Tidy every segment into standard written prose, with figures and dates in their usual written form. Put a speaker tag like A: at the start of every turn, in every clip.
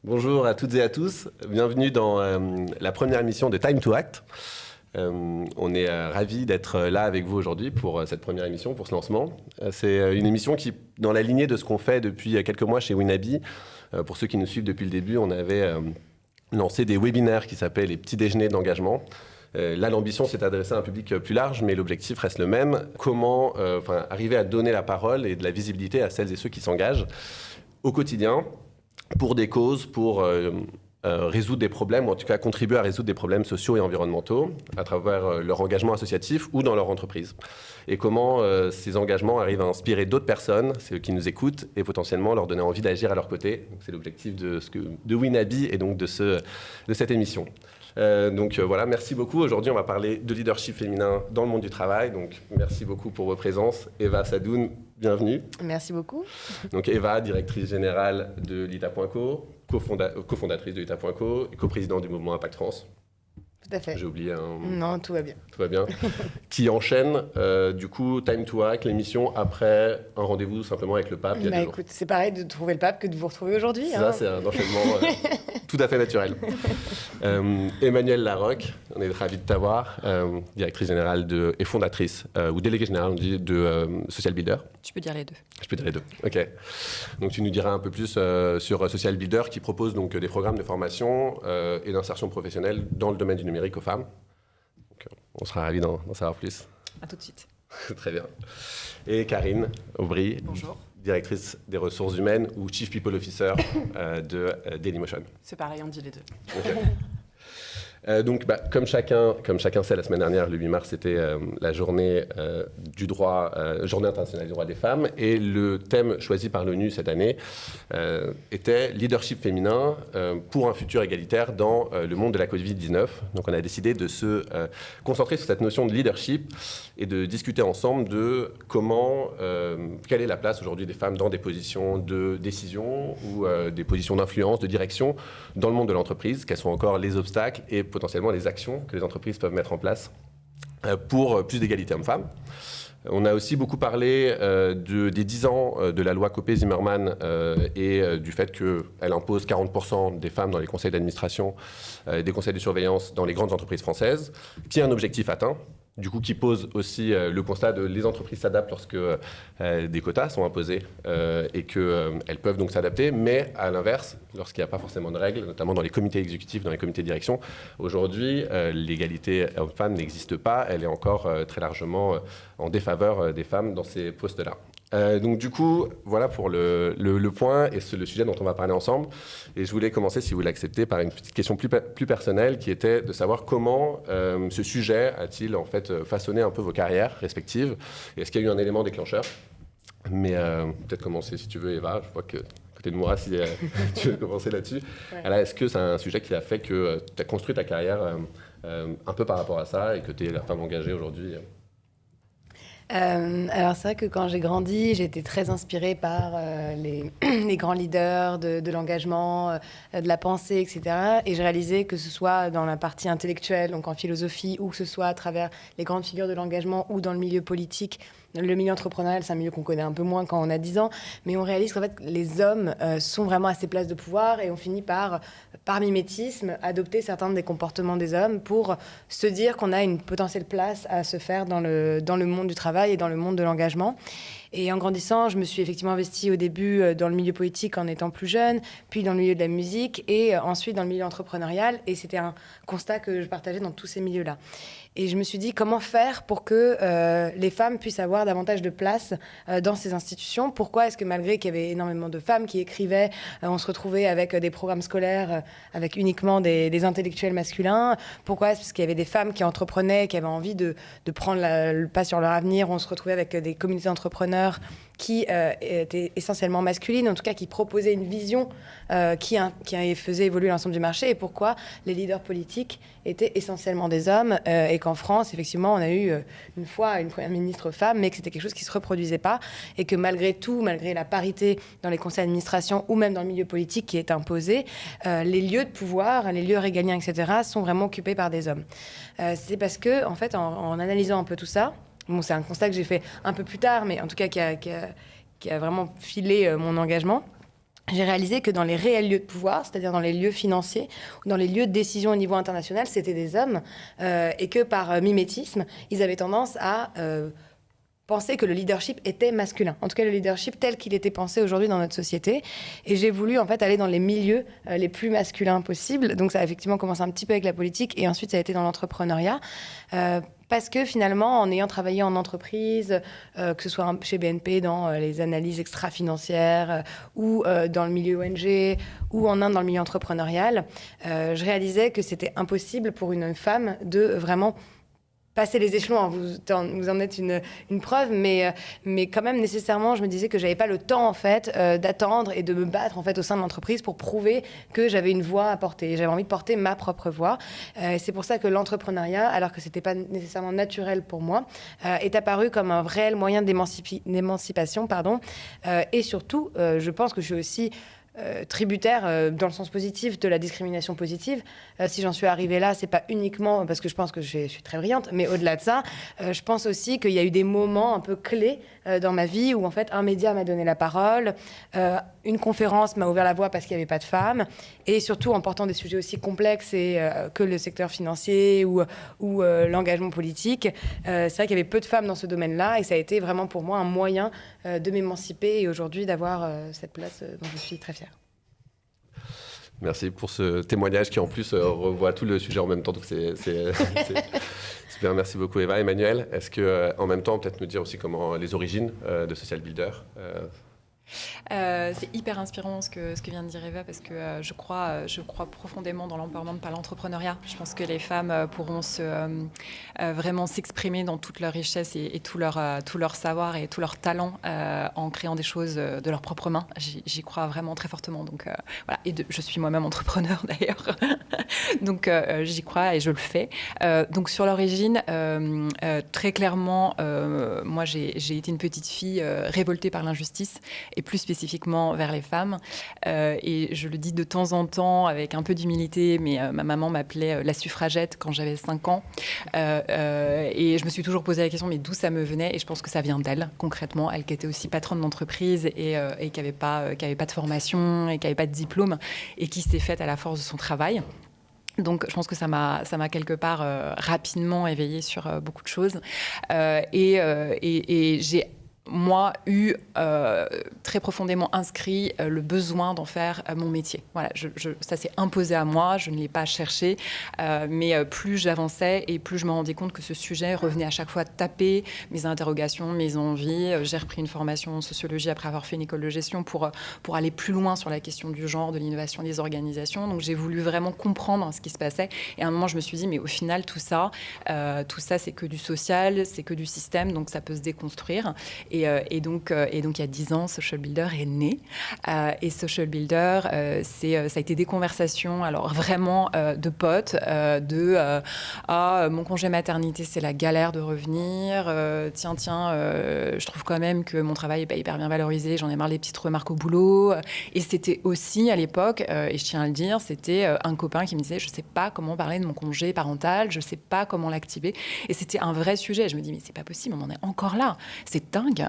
A: Bonjour à toutes et à tous, bienvenue dans la première émission de Time to Act. On est ravis d'être là avec vous aujourd'hui pour cette première émission, pour ce lancement. C'est une émission qui, dans la lignée de ce qu'on fait depuis quelques mois chez Winabi, pour ceux qui nous suivent depuis le début, on avait lancé des webinaires qui s'appellent les petits déjeuners d'engagement. Là, l'ambition, c'est d'adresser à un public plus large, mais l'objectif reste le même. Comment arriver à donner la parole et de la visibilité à celles et ceux qui s'engagent au quotidien pour des causes, pour résoudre des problèmes, ou en tout cas contribuer à résoudre des problèmes sociaux et environnementaux à travers leur engagement associatif ou dans leur entreprise. Et comment ces engagements arrivent à inspirer d'autres personnes, ceux qui nous écoutent, et potentiellement leur donner envie d'agir à leur côté. C'est l'objectif de Winabi et donc de cette émission. Voilà, merci beaucoup. Aujourd'hui, on va parler de leadership féminin dans le monde du travail. Donc, merci beaucoup pour vos présences. Eva Sadoun, bienvenue.
B: Merci beaucoup.
A: Donc, Eva, directrice générale de Lita.co, cofondatrice de Lita.co et coprésidente du mouvement Impact France.
B: Tout à fait.
A: J'ai oublié un...
B: Non, tout va bien.
A: Tout va bien. Qui enchaîne, du coup, Time to Act, l'émission, après un rendez-vous simplement avec le pape il y a 2 jours.
B: Écoute, c'est pareil de trouver le pape que de vous retrouver aujourd'hui.
A: Ça, c'est un enchaînement tout à fait naturel. Emmanuelle Larocque, on est ravis de t'avoir, directrice générale et fondatrice, ou déléguée générale, on dit, de Social Builder.
C: Tu peux dire les deux.
A: Je peux dire les deux, ok. Donc tu nous diras un peu plus sur Social Builder qui propose donc des programmes de formation et d'insertion professionnelle dans le domaine du numérique aux femmes. Donc, on sera ravis d'en savoir plus.
C: À tout de suite.
A: Très bien. Et Karine Aubry,
C: Bonjour.
A: directrice des ressources humaines ou Chief People Officer de Dailymotion.
C: C'est pareil, on dit les deux.
A: Okay. Donc, comme chacun sait, la semaine dernière, le 8 mars, c'était la journée du droit, journée internationale du droit des femmes. Et le thème choisi par l'ONU cette année était leadership féminin pour un futur égalitaire dans le monde de la Covid-19. Donc, on a décidé de se concentrer sur cette notion de leadership et de discuter ensemble de quelle est la place aujourd'hui des femmes dans des positions de décision ou des positions d'influence, de direction dans le monde de l'entreprise, quels sont encore les obstacles et potentiellement les actions que les entreprises peuvent mettre en place pour plus d'égalité hommes-femmes. On a aussi beaucoup parlé des 10 ans de la loi Copé-Zimmermann et du fait qu'elle impose 40% des femmes dans les conseils d'administration, des conseils de surveillance dans les grandes entreprises françaises, qui est un objectif atteint. Du coup, qui pose aussi le constat de les entreprises s'adaptent lorsque des quotas sont imposés et qu'elles peuvent donc s'adapter, mais à l'inverse, lorsqu'il n'y a pas forcément de règles, notamment dans les comités exécutifs, dans les comités de direction, aujourd'hui, l'égalité homme-femme n'existe pas, elle est encore très largement en défaveur des femmes dans ces postes-là. Donc du coup, voilà pour le point et le sujet dont on va parler ensemble. Et je voulais commencer, si vous l'acceptez, par une petite question plus personnelle qui était de savoir comment ce sujet a-t-il en fait façonné un peu vos carrières respectives. Est-ce qu'il y a eu un élément déclencheur? Mais peut-être commencer si tu veux, Eva. Je vois que côté de moi, si tu veux commencer là-dessus. Ouais. Alors, est-ce que c'est un sujet qui a fait que tu as construit ta carrière un peu par rapport à ça et que tu es la femme engagée aujourd'hui?
B: Alors c'est vrai que quand j'ai grandi, j'ai été très inspirée par les grands leaders de l'engagement, de la pensée, etc. Et j'ai réalisé que ce soit dans la partie intellectuelle, donc en philosophie, ou que ce soit à travers les grandes figures de l'engagement ou dans le milieu politique. Le milieu entrepreneurial, c'est un milieu qu'on connaît un peu moins quand on a 10 ans, mais on réalise qu'en fait, les hommes sont vraiment à ces places de pouvoir et on finit par mimétisme, adopter certains des comportements des hommes pour se dire qu'on a une potentielle place à se faire dans le monde du travail et dans le monde de l'engagement. Et en grandissant, je me suis effectivement investie au début dans le milieu politique en étant plus jeune, puis dans le milieu de la musique et ensuite dans le milieu entrepreneurial. Et c'était un constat que je partageais dans tous ces milieux-là. Et je me suis dit, comment faire pour que les femmes puissent avoir davantage de place dans ces institutions? Pourquoi est-ce que malgré qu'il y avait énormément de femmes qui écrivaient, on se retrouvait avec des programmes scolaires avec uniquement des intellectuels masculins? Pourquoi est-ce qu'il y avait des femmes qui entreprenaient, qui avaient envie de prendre le pas sur leur avenir? On se retrouvait avec des communautés d'entrepreneurs qui étaient essentiellement masculines, en tout cas qui proposaient une vision qui faisait évoluer l'ensemble du marché, et pourquoi les leaders politiques étaient essentiellement des hommes, et qu'en France, effectivement, on a eu une fois une première ministre femme, mais que c'était quelque chose qui ne se reproduisait pas, et que malgré tout, malgré la parité dans les conseils d'administration ou même dans le milieu politique qui est imposé, les lieux de pouvoir, les lieux régaliens, etc., sont vraiment occupés par des hommes. C'est parce que, en fait, en analysant un peu tout ça, bon, c'est un constat que j'ai fait un peu plus tard, mais en tout cas qui a vraiment filé mon engagement. j'ai réalisé que dans les réels lieux de pouvoir, c'est-à-dire dans les lieux financiers, ou dans les lieux de décision au niveau international, c'était des hommes, et que par mimétisme, ils avaient tendance à penser que le leadership était masculin. En tout cas, le leadership tel qu'il était pensé aujourd'hui dans notre société. Et j'ai voulu en fait aller dans les milieux les plus masculins possibles. Donc ça a effectivement commencé un petit peu avec la politique, et ensuite ça a été dans l'entrepreneuriat. Parce que finalement, en ayant travaillé en entreprise, que ce soit chez BNP dans les analyses extra-financières ou dans le milieu ONG ou en Inde dans le milieu entrepreneurial, je réalisais que c'était impossible pour une femme de vraiment passer les échelons. Vous en êtes une preuve, mais quand même nécessairement, je me disais que j'avais pas le temps en fait d'attendre et de me battre en fait au sein de l'entreprise pour prouver que j'avais une voix à porter. J'avais envie de porter ma propre voix. C'est pour ça que l'entrepreneuriat, alors que c'était pas nécessairement naturel pour moi, est apparu comme un réel moyen d'émancipation, et surtout, je pense que je suis aussi tributaire dans le sens positif de la discrimination positive. Si j'en suis arrivée là, c'est pas uniquement parce que je pense que je suis très brillante, mais au-delà de ça, je pense aussi qu'il y a eu des moments un peu clés dans ma vie où en fait un média m'a donné la parole, une conférence m'a ouvert la voie parce qu'il n'y avait pas de femmes, et surtout en portant des sujets aussi complexes que le secteur financier ou l'engagement politique. C'est vrai qu'il y avait peu de femmes dans ce domaine-là, et ça a été vraiment pour moi un moyen de m'émanciper et aujourd'hui d'avoir cette place dont je suis très fière.
A: Merci pour ce témoignage qui en plus revoit tout le sujet en même temps. Donc c'est super. Merci beaucoup Eva. Emmanuel, est-ce que en même temps peut-être nous dire aussi comment les origines de Social Builder
C: C'est hyper inspirant ce que vient de dire Eva, parce que je crois profondément dans l'empowerment par l'entrepreneuriat. Je pense que les femmes pourront vraiment s'exprimer dans toute leur richesse et tout leur savoir et tout leur talent en créant des choses de leurs propres mains. J'y crois vraiment très fortement. Donc voilà. Et je suis moi-même entrepreneur d'ailleurs. Donc j'y crois et je le fais. Donc sur l'origine, très clairement, moi j'ai été une petite fille révoltée par l'injustice, et plus spécifiquement vers les femmes. Et je le dis de temps en temps avec un peu d'humilité, mais ma maman m'appelait la suffragette quand j'avais 5 ans. Et je me suis toujours posé la question, mais d'où ça me venait? Et je pense que ça vient d'elle, concrètement. Elle qui était aussi patronne d'entreprise et qui n'avait pas de formation et qui n'avait pas de diplôme et qui s'est faite à la force de son travail. Donc, je pense que ça m'a quelque part rapidement éveillée sur beaucoup de choses. Et j'ai moi, eu très profondément inscrit le besoin d'en faire mon métier. Voilà, ça s'est imposé à moi, je ne l'ai pas cherché, mais plus j'avançais et plus je me rendais compte que ce sujet revenait à chaque fois taper mes interrogations, mes envies. J'ai repris une formation en sociologie après avoir fait une école de gestion pour aller plus loin sur la question du genre, de l'innovation des organisations. Donc, j'ai voulu vraiment comprendre ce qui se passait. Et à un moment, je me suis dit, mais au final, tout ça, c'est que du social, c'est que du système, donc ça peut se déconstruire. Et donc, il y a 10 ans, Social Builder est né. Et Social Builder, ça a été des conversations, alors vraiment de potes, mon congé maternité, c'est la galère de revenir. Je trouve quand même que mon travail n'est pas hyper bien valorisé. J'en ai marre des petites remarques au boulot. Et c'était aussi, à l'époque, et je tiens à le dire, c'était un copain qui me disait, je ne sais pas comment parler de mon congé parental, je ne sais pas comment l'activer. Et c'était un vrai sujet. Je me dis, mais c'est pas possible, on en est encore là. C'est dingue.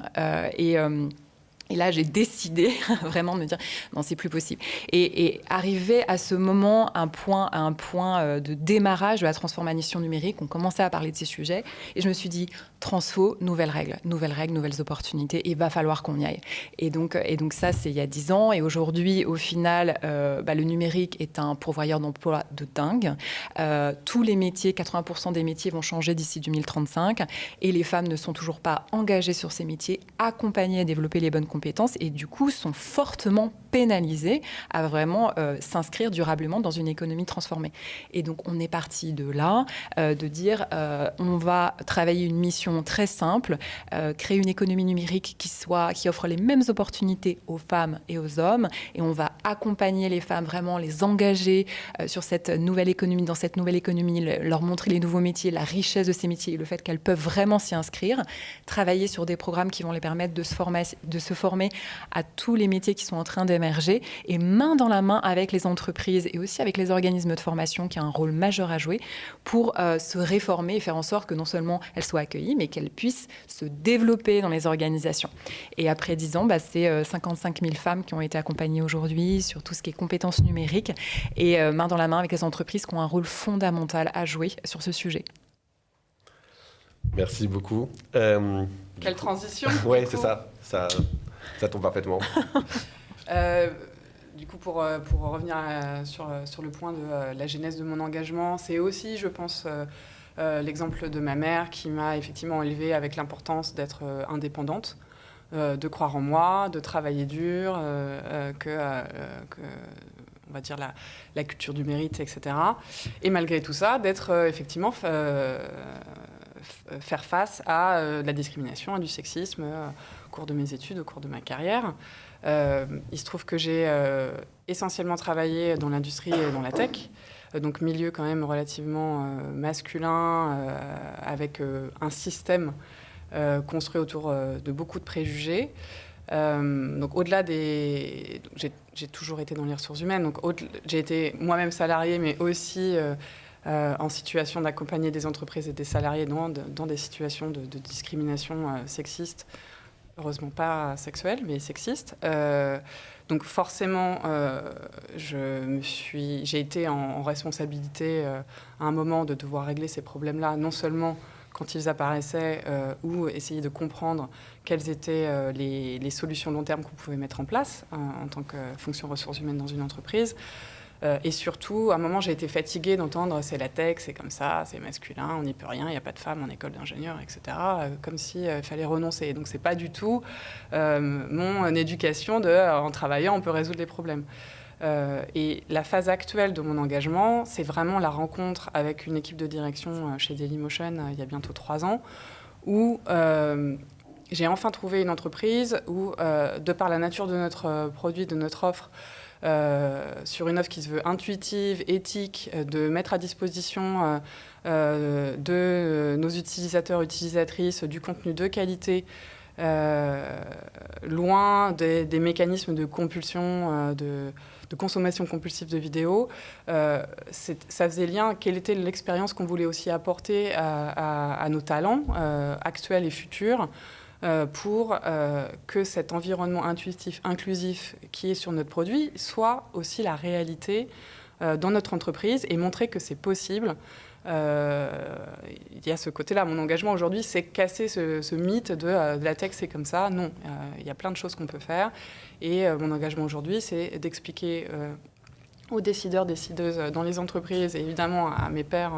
C: Et là, j'ai décidé vraiment de me dire non, c'est plus possible. Et arrivé à ce moment, à un point de démarrage de la transformation numérique, on commençait à parler de ces sujets. Et je me suis dit, transfo, nouvelles règles, nouvelles opportunités. Et il va falloir qu'on y aille. Et donc ça, c'est il y a 10 ans. Et aujourd'hui, au final, le numérique est un pourvoyeur d'emploi de dingue. Tous les métiers, 80% des métiers vont changer d'ici 2035. Et les femmes ne sont toujours pas engagées sur ces métiers, accompagnées à développer les bonnes compétences et du coup sont fortement pénalisées à vraiment s'inscrire durablement dans une économie transformée. Et donc on est parti de là, de dire on va travailler une mission très simple, créer une économie numérique qui offre les mêmes opportunités aux femmes et aux hommes, et on va accompagner les femmes, vraiment les engager sur cette nouvelle économie, dans cette nouvelle économie, leur montrer les nouveaux métiers, la richesse de ces métiers et le fait qu'elles peuvent vraiment s'y inscrire, travailler sur des programmes qui vont les permettre de se former à tous les métiers qui sont en train d'émerger et main dans la main avec les entreprises et aussi avec les organismes de formation qui ont un rôle majeur à jouer pour se réformer et faire en sorte que non seulement elles soient accueillies, mais qu'elles puissent se développer dans les organisations. Et après 10 ans, c'est 55 000 femmes qui ont été accompagnées aujourd'hui sur tout ce qui est compétences numériques et main dans la main avec les entreprises qui ont un rôle fondamental à jouer sur ce sujet.
A: Merci beaucoup.
D: Quelle transition.
A: Oui, c'est ça. Ça tombe parfaitement.
D: Du coup, pour revenir sur le point de la genèse de mon engagement, c'est aussi, je pense, l'exemple de ma mère qui m'a effectivement élevée avec l'importance d'être indépendante, de croire en moi, de travailler dur, on va dire la culture du mérite, etc. Et malgré tout ça, d'être effectivement faire face à de la discrimination, à du sexisme au cours de mes études, au cours de ma carrière. Il se trouve que j'ai essentiellement travaillé dans l'industrie et dans la tech, donc milieu quand même relativement masculin, avec un système construit autour de beaucoup de préjugés. Donc au-delà des... J'ai toujours été dans les ressources humaines, donc j'ai été moi-même salariée, mais aussi en situation d'accompagner des entreprises et des salariés dans des situations de discrimination sexiste, heureusement pas sexuelle, mais sexiste. Donc forcément, j'ai été en responsabilité à un moment de devoir régler ces problèmes-là, non seulement quand ils apparaissaient, ou essayer de comprendre quelles étaient les solutions long terme qu'on pouvait mettre en place en tant que fonction ressources humaines dans une entreprise. Et surtout, à un moment, j'ai été fatiguée d'entendre « c'est la tech, c'est comme ça, c'est masculin, on n'y peut rien, il n'y a pas de femmes en école d'ingénieur, etc. » Comme s'il fallait renoncer. Donc, ce n'est pas du tout mon éducation en travaillant, on peut résoudre les problèmes. Et la phase actuelle de mon engagement, c'est vraiment la rencontre avec une équipe de direction chez Dailymotion il y a bientôt 3 ans, où j'ai enfin trouvé une entreprise où, de par la nature de notre produit, de notre offre, sur une offre qui se veut intuitive, éthique, de mettre à disposition de nos utilisateurs, utilisatrices, du contenu de qualité, loin des mécanismes de compulsion, de consommation compulsive de vidéos. Ça faisait lien, quelle était l'expérience qu'on voulait aussi apporter à nos talents actuels et futurs, pour que cet environnement intuitif, inclusif qui est sur notre produit soit aussi la réalité dans notre entreprise et montrer que c'est possible. Il y a ce côté-là. Mon engagement aujourd'hui, c'est casser ce mythe de la tech, c'est comme ça. Non, il y a plein de choses qu'on peut faire. Et mon engagement aujourd'hui, c'est d'expliquer aux décideurs, décideuses dans les entreprises et évidemment à mes pairs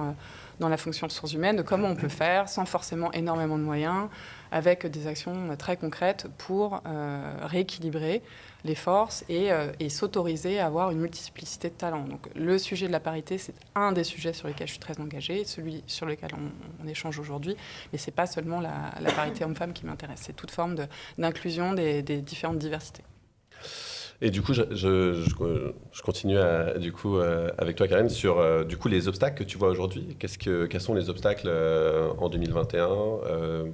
D: dans la fonction ressources humaines, de comment on peut faire sans forcément énormément de moyens, avec des actions très concrètes pour rééquilibrer les forces et s'autoriser à avoir une multiplicité de talents. Donc le sujet de la parité, c'est un des sujets sur lesquels je suis très engagée, celui sur lequel on échange aujourd'hui, mais ce n'est pas seulement la parité homme-femme qui m'intéresse, c'est toute forme d'inclusion des différentes diversités.
A: Et du coup, je continue avec toi, Karine, sur du coup, les obstacles que tu vois aujourd'hui. Quels sont les obstacles en 2021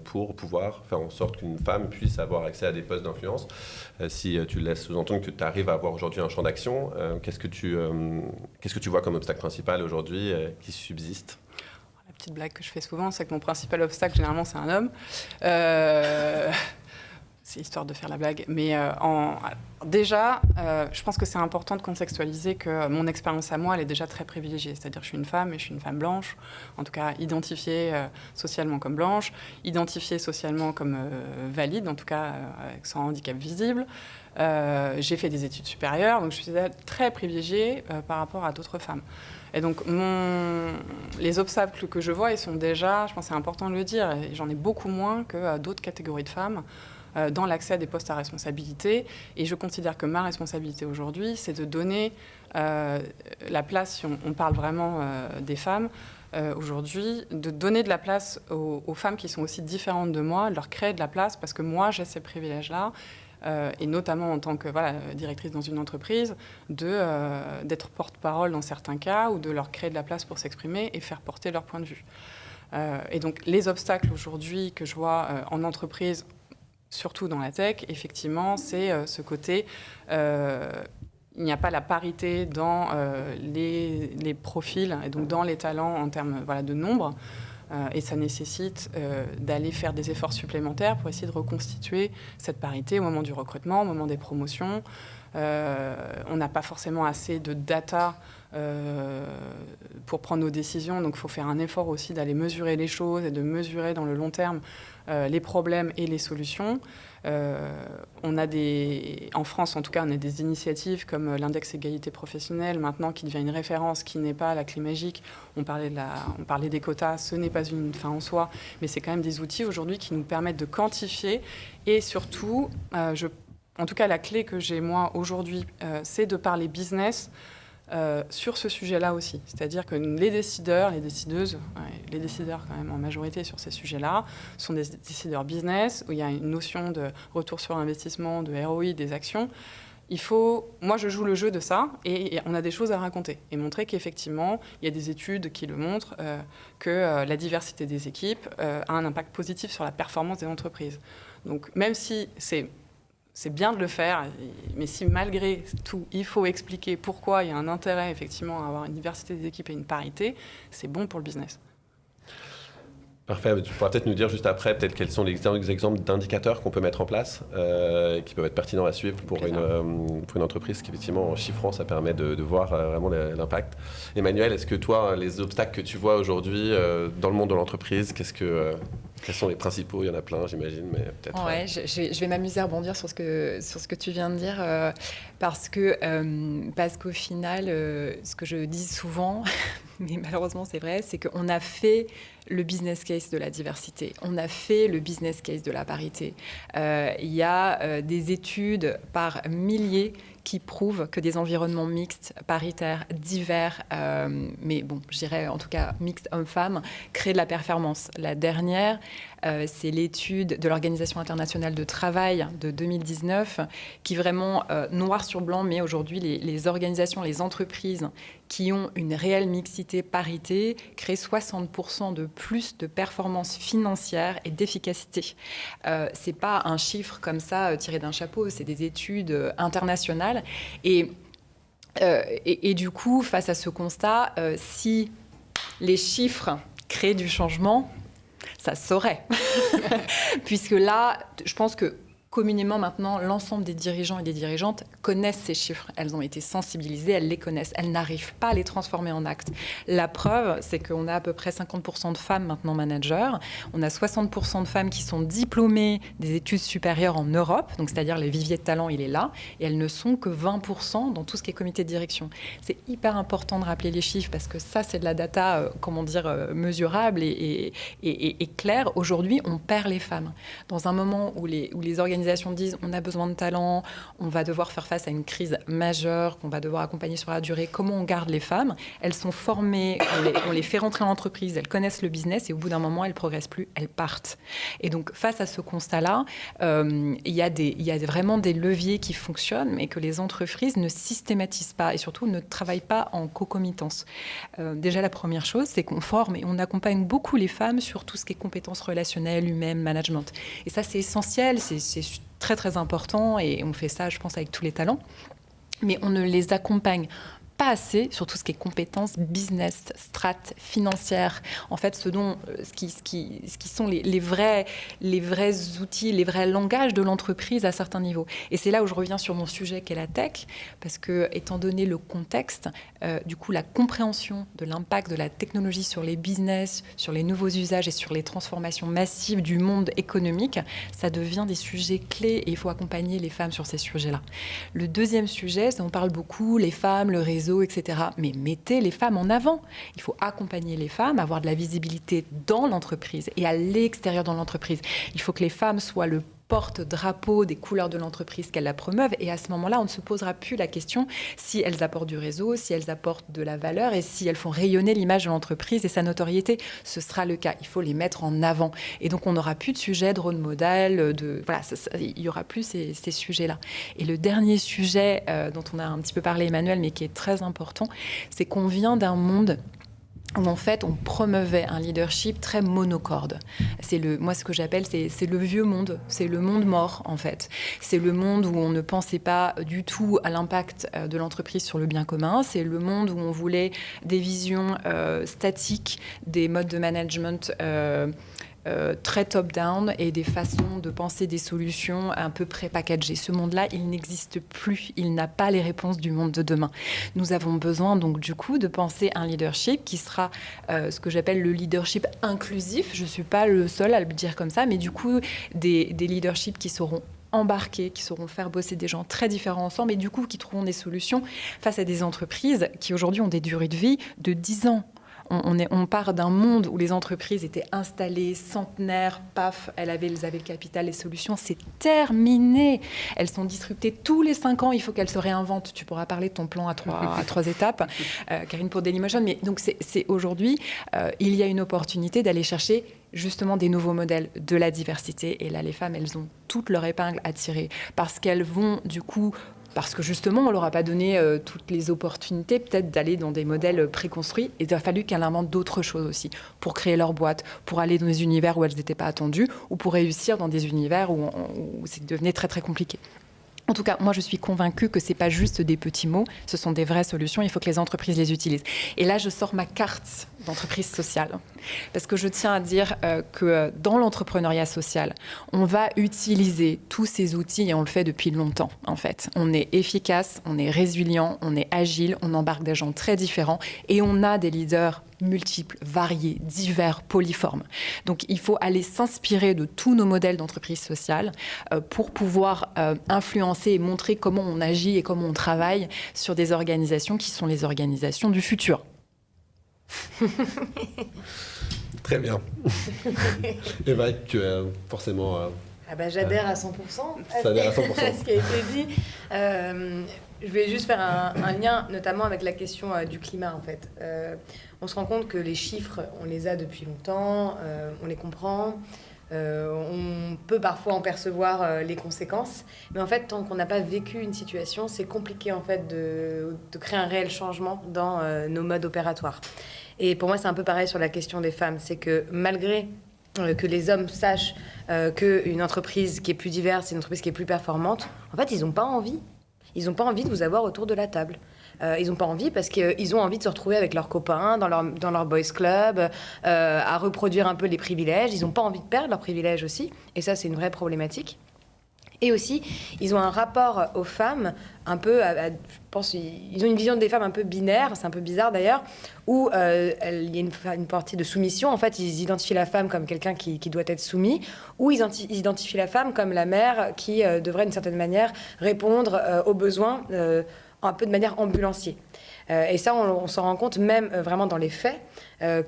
A: pour pouvoir faire en sorte qu'une femme puisse avoir accès à des postes d'influence? Si tu laisses sous-entendre que tu arrives à avoir aujourd'hui un champ d'action, qu'est-ce que tu vois comme obstacle principal aujourd'hui qui subsiste?
D: La petite blague que je fais souvent, c'est que mon principal obstacle, généralement, c'est un homme. C'est histoire de faire la blague. Mais déjà, je pense que c'est important de contextualiser que mon expérience à moi, elle est déjà très privilégiée. C'est-à-dire que je suis une femme et je suis une femme blanche, en tout cas identifiée socialement comme blanche, identifiée socialement comme valide, en tout cas sans handicap visible. J'ai fait des études supérieures, donc je suis très privilégiée par rapport à d'autres femmes. Et donc, les obstacles que je vois, ils sont déjà, je pense que c'est important de le dire, et j'en ai beaucoup moins que d'autres catégories de femmes dans l'accès à des postes à responsabilité. Et je considère que ma responsabilité aujourd'hui, c'est de donner la place, si on parle vraiment des femmes, aujourd'hui, de donner de la place aux femmes qui sont aussi différentes de moi, de leur créer de la place, parce que moi, j'ai ces privilèges-là, et notamment en tant que directrice dans une entreprise, d'être porte-parole dans certains cas, ou de leur créer de la place pour s'exprimer et faire porter leur point de vue. Et donc, les obstacles aujourd'hui que je vois en entreprise, surtout dans la tech, effectivement, c'est ce côté... il n'y a pas la parité dans les profils et donc dans les talents en termes de nombre. Et ça nécessite d'aller faire des efforts supplémentaires pour essayer de reconstituer cette parité au moment du recrutement, au moment des promotions. On n'a pas forcément assez de data pour prendre nos décisions, donc il faut faire un effort aussi d'aller mesurer les choses et de mesurer dans le long terme les problèmes et les solutions. En France, en tout cas, on a des initiatives comme l'index égalité professionnelle, maintenant qui devient une référence, qui n'est pas la clé magique. On parlait des quotas, ce n'est pas une fin en soi, mais c'est quand même des outils aujourd'hui qui nous permettent de quantifier et surtout, en tout cas, la clé que j'ai moi aujourd'hui, c'est de parler business sur ce sujet-là aussi. C'est-à-dire que les décideurs, les décideuses, les décideurs quand même en majorité sur ces sujets-là, sont des décideurs business, où il y a une notion de retour sur investissement, de ROI, des actions. Moi, je joue le jeu de ça et on a des choses à raconter et montrer qu'effectivement, il y a des études qui le montrent, que la diversité des équipes a un impact positif sur la performance des entreprises. Donc, même si c'est bien de le faire, mais si malgré tout, il faut expliquer pourquoi il y a un intérêt effectivement à avoir une diversité des équipes et une parité, c'est bon pour le business.
A: Parfait. Tu pourras peut-être nous dire juste après quels sont les exemples d'indicateurs qu'on peut mettre en place qui peuvent être pertinents à suivre pour une entreprise qui, effectivement, en chiffrant, ça permet de voir vraiment l'impact. Emmanuel, est-ce que toi, les obstacles que tu vois aujourd'hui dans le monde de l'entreprise, quels sont les principaux? Il y en a plein, j'imagine, mais peut-être...
C: Ouais, je vais m'amuser à rebondir sur ce que tu viens de dire, parce qu'au final, ce que je dis souvent, mais malheureusement c'est vrai, c'est qu'on a fait le business case de la diversité, on a fait le business case de la parité. Il y a des études par milliers qui prouvent que des environnements mixtes, paritaires, divers, mais bon, je dirais en tout cas mixtes hommes-femmes, créent de la performance. La dernière, c'est l'étude de l'Organisation internationale de travail de 2019 qui vraiment, noir sur blanc, met aujourd'hui les organisations, les entreprises qui ont une réelle mixité, parité, créent 60% de plus de performance financière et d'efficacité. C'est pas un chiffre comme ça tiré d'un chapeau, c'est des études internationales. Et du coup, face à ce constat, si les chiffres créent du changement, ça se saurait. Puisque là, je pense que communément maintenant, l'ensemble des dirigeants et des dirigeantes connaissent ces chiffres. Elles ont été sensibilisées, elles les connaissent. Elles n'arrivent pas à les transformer en actes. La preuve, c'est qu'on a à peu près 50% de femmes maintenant managers. On a 60% de femmes qui sont diplômées des études supérieures en Europe. Donc, c'est-à-dire le vivier de talent, il est là. Et elles ne sont que 20% dans tout ce qui est comité de direction. C'est hyper important de rappeler les chiffres parce que ça, c'est de la data, mesurable et claire. Aujourd'hui, on perd les femmes. Dans un moment où les organisations disent on a besoin de talent, on va devoir faire face à une crise majeure, qu'on va devoir accompagner sur la durée, comment on garde les femmes? Elles sont formées, on les fait rentrer en entreprise, elles connaissent le business et au bout d'un moment, elles ne progressent plus, elles partent. Et donc, face à ce constat-là, il y a vraiment des leviers qui fonctionnent, mais que les entreprises ne systématisent pas et surtout ne travaillent pas en concomitance. Déjà, la première chose, c'est qu'on forme et on accompagne beaucoup les femmes sur tout ce qui est compétences relationnelles, humaines, management. Et ça, c'est essentiel, c'est très, très important et on fait ça, je pense, avec tous les talents. Mais on ne les accompagne pas assez sur tout ce qui est compétences business, strat, financières. En fait, ce qui sont les vrais outils, les vrais langages de l'entreprise à certains niveaux. Et c'est là où je reviens sur mon sujet qui est la tech, parce que, étant donné le contexte, du coup, la compréhension de l'impact de la technologie sur les business, sur les nouveaux usages et sur les transformations massives du monde économique, ça devient des sujets clés et il faut accompagner les femmes sur ces sujets-là. Le deuxième sujet, c'est on parle beaucoup, les femmes, le réseau, etc. Mais mettez les femmes en avant. Il faut accompagner les femmes, avoir de la visibilité dans l'entreprise et à l'extérieur de l'entreprise. Il faut que les femmes soient le porte-drapeau des couleurs de l'entreprise, qu'elles la promeuvent. Et à ce moment-là, on ne se posera plus la question si elles apportent du réseau, si elles apportent de la valeur et si elles font rayonner l'image de l'entreprise et sa notoriété. Ce sera le cas. Il faut les mettre en avant. Et donc, on n'aura plus de sujet de rôle modèle. Il n'y aura plus ces sujets-là. Et le dernier sujet dont on a un petit peu parlé, Emmanuel, mais qui est très important, c'est qu'on vient d'un monde où en fait on promeuvait un leadership très monocorde. Moi ce que j'appelle c'est le vieux monde, c'est le monde mort en fait. C'est le monde où on ne pensait pas du tout à l'impact de l'entreprise sur le bien commun. C'est le monde où on voulait des visions statiques, des modes de management très top-down et des façons de penser des solutions un peu pré-packagées. Ce monde-là, il n'existe plus. Il n'a pas les réponses du monde de demain. Nous avons besoin donc du coup de penser un leadership qui sera ce que j'appelle le leadership inclusif. Je ne suis pas le seul à le dire comme ça, mais du coup des leaderships qui seront embarqués, qui sauront faire bosser des gens très différents ensemble et du coup qui trouveront des solutions face à des entreprises qui aujourd'hui ont des durées de vie de 10 ans. On part d'un monde où les entreprises étaient installées, centenaires, paf, elles avaient le capital, les solutions, c'est terminé. Elles sont disruptées tous les 5 ans, il faut qu'elles se réinventent. Tu pourras parler de ton plan à trois étapes, Karine, pour Dailymotion. Mais donc, c'est aujourd'hui, il y a une opportunité d'aller chercher justement des nouveaux modèles, de la diversité. Et là, les femmes, elles ont toute leur épingle à tirer parce qu'elles vont, du coup, parce que justement, on ne leur a pas donné toutes les opportunités peut-être d'aller dans des modèles préconstruits. Et il a fallu qu'elles inventent d'autres choses aussi pour créer leur boîte, pour aller dans des univers où elles n'étaient pas attendues ou pour réussir dans des univers où c'est devenu très, très compliqué. En tout cas, moi, je suis convaincue que ce n'est pas juste des petits mots, ce sont des vraies solutions, il faut que les entreprises les utilisent. Et là, je sors ma carte d'entreprise sociale, parce que je tiens à dire que dans l'entrepreneuriat social, on va utiliser tous ces outils, et on le fait depuis longtemps, en fait. On est efficace, on est résilient, on est agile, on embarque des gens très différents, et on a des leaders multiples, variés, divers, polyformes. Donc, il faut aller s'inspirer de tous nos modèles d'entreprise sociale pour pouvoir influencer et montrer comment on agit et comment on travaille sur des organisations qui sont les organisations du futur.
A: Très bien. Eva, tu as forcément...
B: j'adhère à 100% à ce qui a été dit. Je vais juste faire un lien, notamment avec la question du climat, en fait. On se rend compte que les chiffres, on les a depuis longtemps, on les comprend. On peut parfois en percevoir les conséquences, mais en fait, tant qu'on n'a pas vécu une situation, c'est compliqué en fait de créer un réel changement dans nos modes opératoires. Et pour moi, c'est un peu pareil sur la question des femmes. C'est que malgré que les hommes sachent qu'une entreprise qui est plus diverse, c'est une entreprise qui est plus performante, en fait, ils n'ont pas envie. Ils n'ont pas envie de vous avoir autour de la table. Ils n'ont pas envie parce qu'ils ont envie de se retrouver avec leurs copains dans leur boys club, à reproduire un peu les privilèges. Ils n'ont pas envie de perdre leurs privilèges aussi. Et ça, c'est une vraie problématique. Et aussi, ils ont un rapport aux femmes un peu, je pense, ils ont une vision des femmes un peu binaire, c'est un peu bizarre d'ailleurs, où il y a une partie de soumission. En fait, ils identifient la femme comme quelqu'un qui doit être soumis, ou ils identifient la femme comme la mère qui devrait d'une certaine manière répondre aux besoins un peu de manière ambulancier. Et ça, on s'en rend compte même vraiment dans les faits,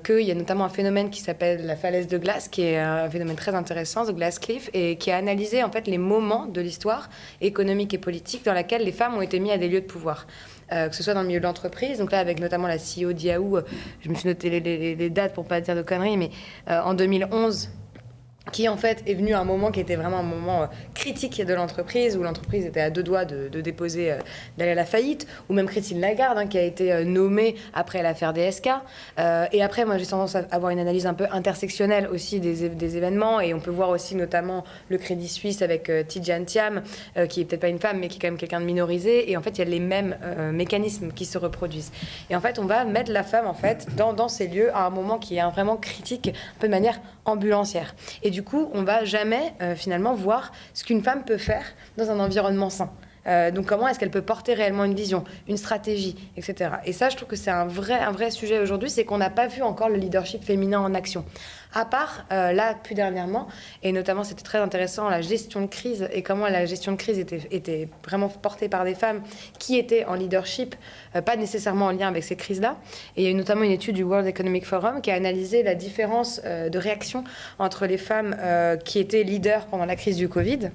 B: qu'il y a notamment un phénomène qui s'appelle la falaise de glace, qui est un phénomène très intéressant, The Glass Cliff, et qui a analysé en fait les moments de l'histoire économique et politique dans laquelle les femmes ont été mises à des lieux de pouvoir. Que ce soit dans le milieu de l'entreprise, donc là avec notamment la CEO d'Yahoo, je me suis noté les dates pour pas dire de conneries, mais en 2011, qui en fait est venu à un moment qui était vraiment un moment critique de l'entreprise, où l'entreprise était à 2 doigts de déposer, d'aller à la faillite, ou même Christine Lagarde, qui a été nommée après l'affaire DSK. Et après, moi j'ai tendance à avoir une analyse un peu intersectionnelle aussi des événements, et on peut voir aussi notamment le Crédit Suisse avec Tidjane Thiam, qui est peut-être pas une femme, mais qui est quand même quelqu'un de minorisé, et en fait il y a les mêmes mécanismes qui se reproduisent. Et en fait, on va mettre la femme en fait dans ces lieux à un moment qui est vraiment critique, un peu de manière ambulancière. Et du coup, on ne va jamais finalement voir ce qu'une femme peut faire dans un environnement sain. Donc comment est-ce qu'elle peut porter réellement une vision, une stratégie, etc. Et ça, je trouve que c'est un vrai sujet aujourd'hui, c'est qu'on n'a pas vu encore le leadership féminin en action. À part, là, plus dernièrement, et notamment c'était très intéressant, la gestion de crise, et comment la gestion de crise était vraiment portée par des femmes qui étaient en leadership, pas nécessairement en lien avec ces crises-là. Et il y a eu notamment une étude du World Economic Forum qui a analysé la différence de réaction entre les femmes qui étaient leaders pendant la crise du Covid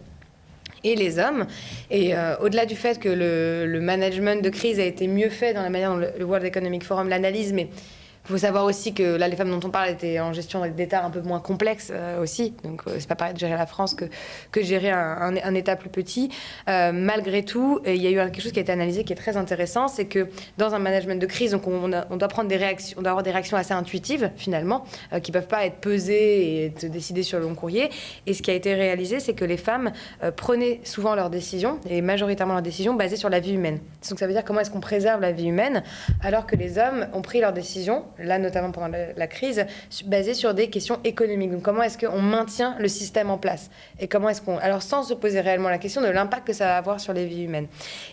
B: et les hommes. Et au-delà du fait que le management de crise a été mieux fait dans la manière dont le World Economic Forum l'analyse, mais faut savoir aussi que là, les femmes dont on parle étaient en gestion d'État un peu moins complexe aussi. Donc, c'est pas pareil de gérer la France que gérer un État plus petit. Malgré tout, il y a eu quelque chose qui a été analysé qui est très intéressant, c'est que dans un management de crise, donc on doit prendre des réactions, on doit avoir des réactions assez intuitives finalement, qui peuvent pas être pesées et être décidées sur le long courrier. Et ce qui a été réalisé, c'est que les femmes prenaient souvent leurs décisions, et majoritairement leurs décisions, basées sur la vie humaine. Donc ça veut dire comment est-ce qu'on préserve la vie humaine, alors que les hommes ont pris leurs décisions, là notamment pendant la crise, basées sur des questions économiques. Donc comment est-ce qu'on maintient le système en place, et comment est-ce qu'on... Alors sans se poser réellement la question de l'impact que ça va avoir sur les vies humaines.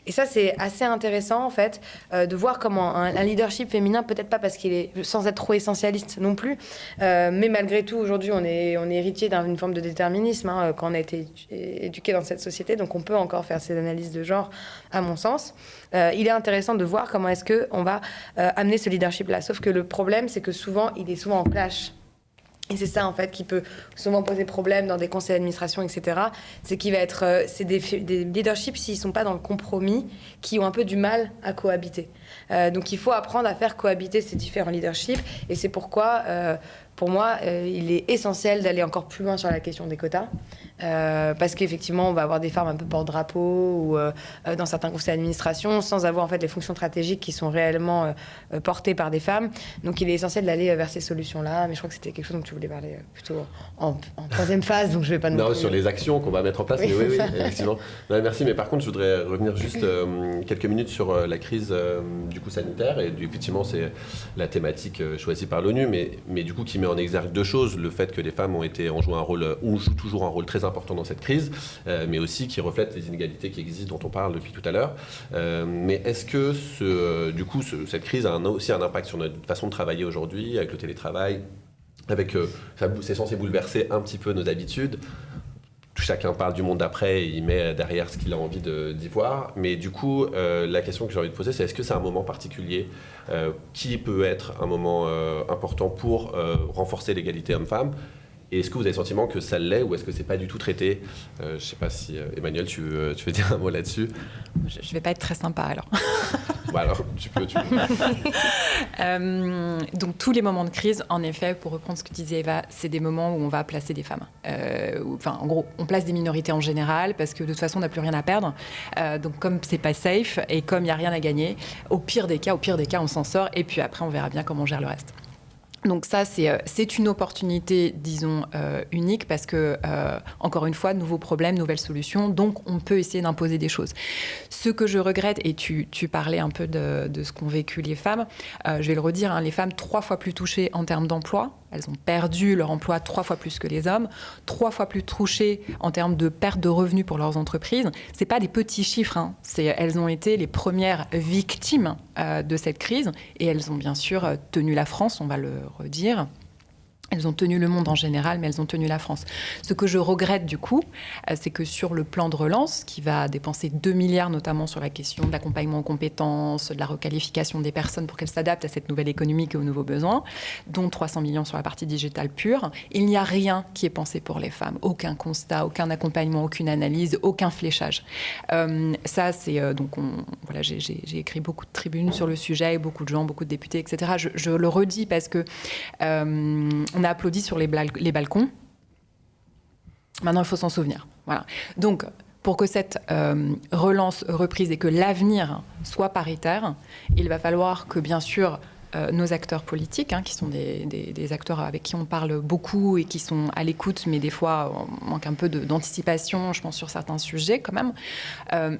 B: Et ça, c'est assez intéressant, en fait, de voir comment un leadership féminin, peut-être pas parce qu'il est, sans être trop essentialiste non plus, mais malgré tout, aujourd'hui, on est héritier d'une forme de déterminisme, hein, quand on a été éduqué dans cette société, donc on peut encore faire ces analyses de genre, à mon sens. Il est intéressant de voir comment est-ce qu'on va amener ce leadership-là. Sauf que le problème, c'est que souvent, il est souvent en clash. Et c'est ça, en fait, qui peut souvent poser problème dans des conseils d'administration, etc. C'est qu'il va être... c'est des leaderships, s'ils ne sont pas dans le compromis, qui ont un peu du mal à cohabiter. Donc, il faut apprendre à faire cohabiter ces différents leaderships. Et c'est pourquoi, pour moi, il est essentiel d'aller encore plus loin sur la question des quotas. Parce qu'effectivement, on va avoir des femmes un peu porte-drapeau ou dans certains conseils d'administration, sans avoir, en fait, les fonctions stratégiques qui sont réellement portées par des femmes. Donc, il est essentiel d'aller vers ces solutions-là. Mais je crois que c'était quelque chose dont tu voulais parler plutôt en troisième phase, donc je ne vais pas...
A: Non, sur les actions qu'on va mettre en place, oui, mais oui, effectivement. Non, merci, mais par contre, je voudrais revenir juste quelques minutes sur la crise du coup sanitaire, et effectivement, c'est la thématique choisie par l'ONU, mais du coup, qui met en exergue deux choses: le fait que les femmes ont joué un rôle, ou jouent toujours un rôle très important dans cette crise, mais aussi qui reflète les inégalités qui existent, dont on parle depuis tout à l'heure. Mais est-ce que cette crise a aussi un impact sur notre façon de travailler aujourd'hui, avec le télétravail, c'est censé bouleverser un petit peu nos habitudes? Chacun parle du monde d'après et il met derrière ce qu'il a envie d'y voir. Mais du coup, la question que j'ai envie de poser, c'est: est-ce que c'est un moment particulier qui peut être un moment important pour renforcer l'égalité homme-femme? Et est-ce que vous avez le sentiment que ça l'est, ou est-ce que c'est pas du tout traité? Je ne sais pas si Emmanuel, tu veux dire un mot là-dessus?
C: Je ne vais pas être très sympa alors.
A: Bah alors, tu peux.
C: Donc tous les moments de crise, en effet, pour reprendre ce que disait Eva, c'est des moments où on va placer des femmes. En gros, on place des minorités en général parce que de toute façon, on n'a plus rien à perdre. Donc comme c'est pas safe et comme il n'y a rien à gagner, au pire des cas, on s'en sort, et puis après, on verra bien comment on gère le reste. Donc ça, c'est une opportunité, disons, unique, parce que, encore une fois, nouveaux problèmes, nouvelles solutions, donc on peut essayer d'imposer des choses. Ce que je regrette, et tu parlais un peu de ce qu'ont vécu les femmes, je vais le redire, hein, les femmes 3 fois plus touchées en termes d'emploi. Elles ont perdu leur emploi 3 fois plus que les hommes, 3 fois plus touchées en termes de perte de revenus pour leurs entreprises. C'est pas des petits chiffres, hein. Elles ont été les premières victimes de cette crise, et elles ont bien sûr tenu la France, on va le redire. Elles ont tenu le monde en général, mais elles ont tenu la France. Ce que je regrette du coup, c'est que sur le plan de relance, qui va dépenser 2 milliards notamment sur la question de l'accompagnement aux compétences, de la requalification des personnes pour qu'elles s'adaptent à cette nouvelle économie et aux nouveaux besoins, dont 300 millions sur la partie digitale pure, il n'y a rien qui est pensé pour les femmes. Aucun constat, aucun accompagnement, aucune analyse, aucun fléchage. Ça, c'est... j'ai écrit beaucoup de tribunes sur le sujet, beaucoup de gens, beaucoup de députés, etc. Je le redis parce que... on a applaudi sur les balcons. Maintenant, il faut s'en souvenir. Voilà. Donc, pour que cette relance reprise et que l'avenir soit paritaire, il va falloir que, bien sûr, nos acteurs politiques, hein, qui sont des acteurs avec qui on parle beaucoup et qui sont à l'écoute, mais des fois, on manque un peu d'anticipation, je pense, sur certains sujets quand même,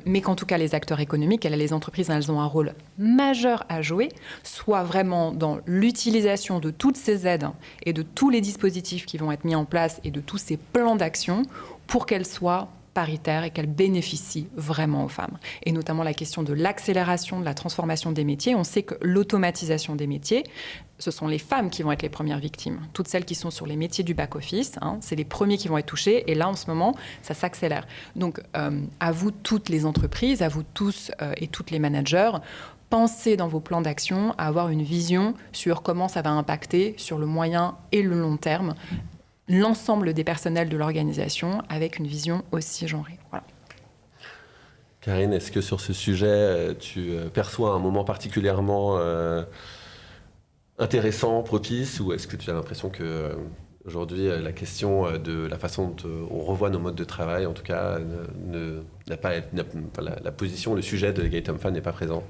C: mais qu'en tout cas, les acteurs économiques, les entreprises, elles ont un rôle majeur à jouer, soit vraiment dans l'utilisation de toutes ces aides et de tous les dispositifs qui vont être mis en place et de tous ces plans d'action pour qu'elles soient paritaire et qu'elle bénéficie vraiment aux femmes. Et notamment la question de l'accélération de la transformation des métiers. On sait que l'automatisation des métiers, ce sont les femmes qui vont être les premières victimes. Toutes celles qui sont sur les métiers du back-office, hein, c'est les premiers qui vont être touchés. Et là, en ce moment, ça s'accélère. Donc, à vous toutes les entreprises, à vous tous et toutes les managers, pensez dans vos plans d'action à avoir une vision sur comment ça va impacter sur le moyen et le long terme l'ensemble des personnels de l'organisation avec une vision aussi genrée. Voilà.
A: Karine, est-ce que sur ce sujet, tu perçois un moment particulièrement intéressant, propice, ou est-ce que tu as l'impression que aujourd'hui la question de la façon dont on revoit nos modes de travail, en tout cas, la position, le sujet de l'égalité homme-femme n'est pas présent?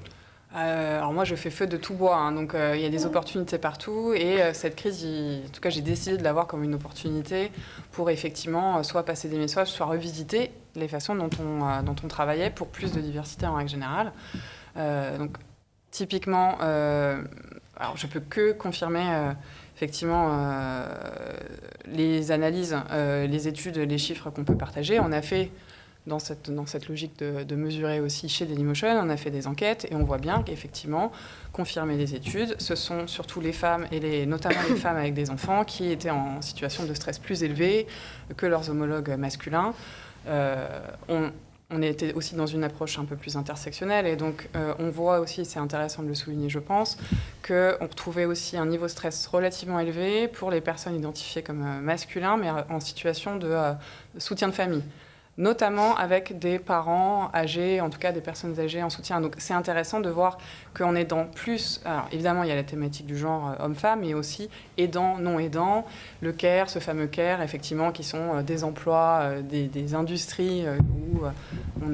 D: Alors moi, je fais feu de tout bois, hein, donc il y a des opportunités partout, et cette crise, en tout cas, j'ai décidé de la voir comme une opportunité pour effectivement soit passer des messages, soit revisiter les façons dont on travaillait pour plus de diversité en règle générale. Donc typiquement, alors je peux que confirmer effectivement les analyses, les études, les chiffres qu'on peut partager. On a fait dans cette logique de mesurer aussi chez Dailymotion, on a fait des enquêtes et on voit bien qu'effectivement, confirmer les études, ce sont surtout les femmes, et notamment les femmes avec des enfants, qui étaient en situation de stress plus élevée que leurs homologues masculins. On était aussi dans une approche un peu plus intersectionnelle, et donc on voit aussi, c'est intéressant de le souligner je pense, qu'on retrouvait aussi un niveau de stress relativement élevé pour les personnes identifiées comme masculins, mais en situation de soutien de famille, notamment avec des parents âgés, en tout cas des personnes âgées en soutien. Donc c'est intéressant de voir qu'on est dans plus... Alors évidemment, il y a la thématique du genre homme-femme, mais aussi aidant, non-aidant, le care, ce fameux care, effectivement, qui sont des emplois, des industries où on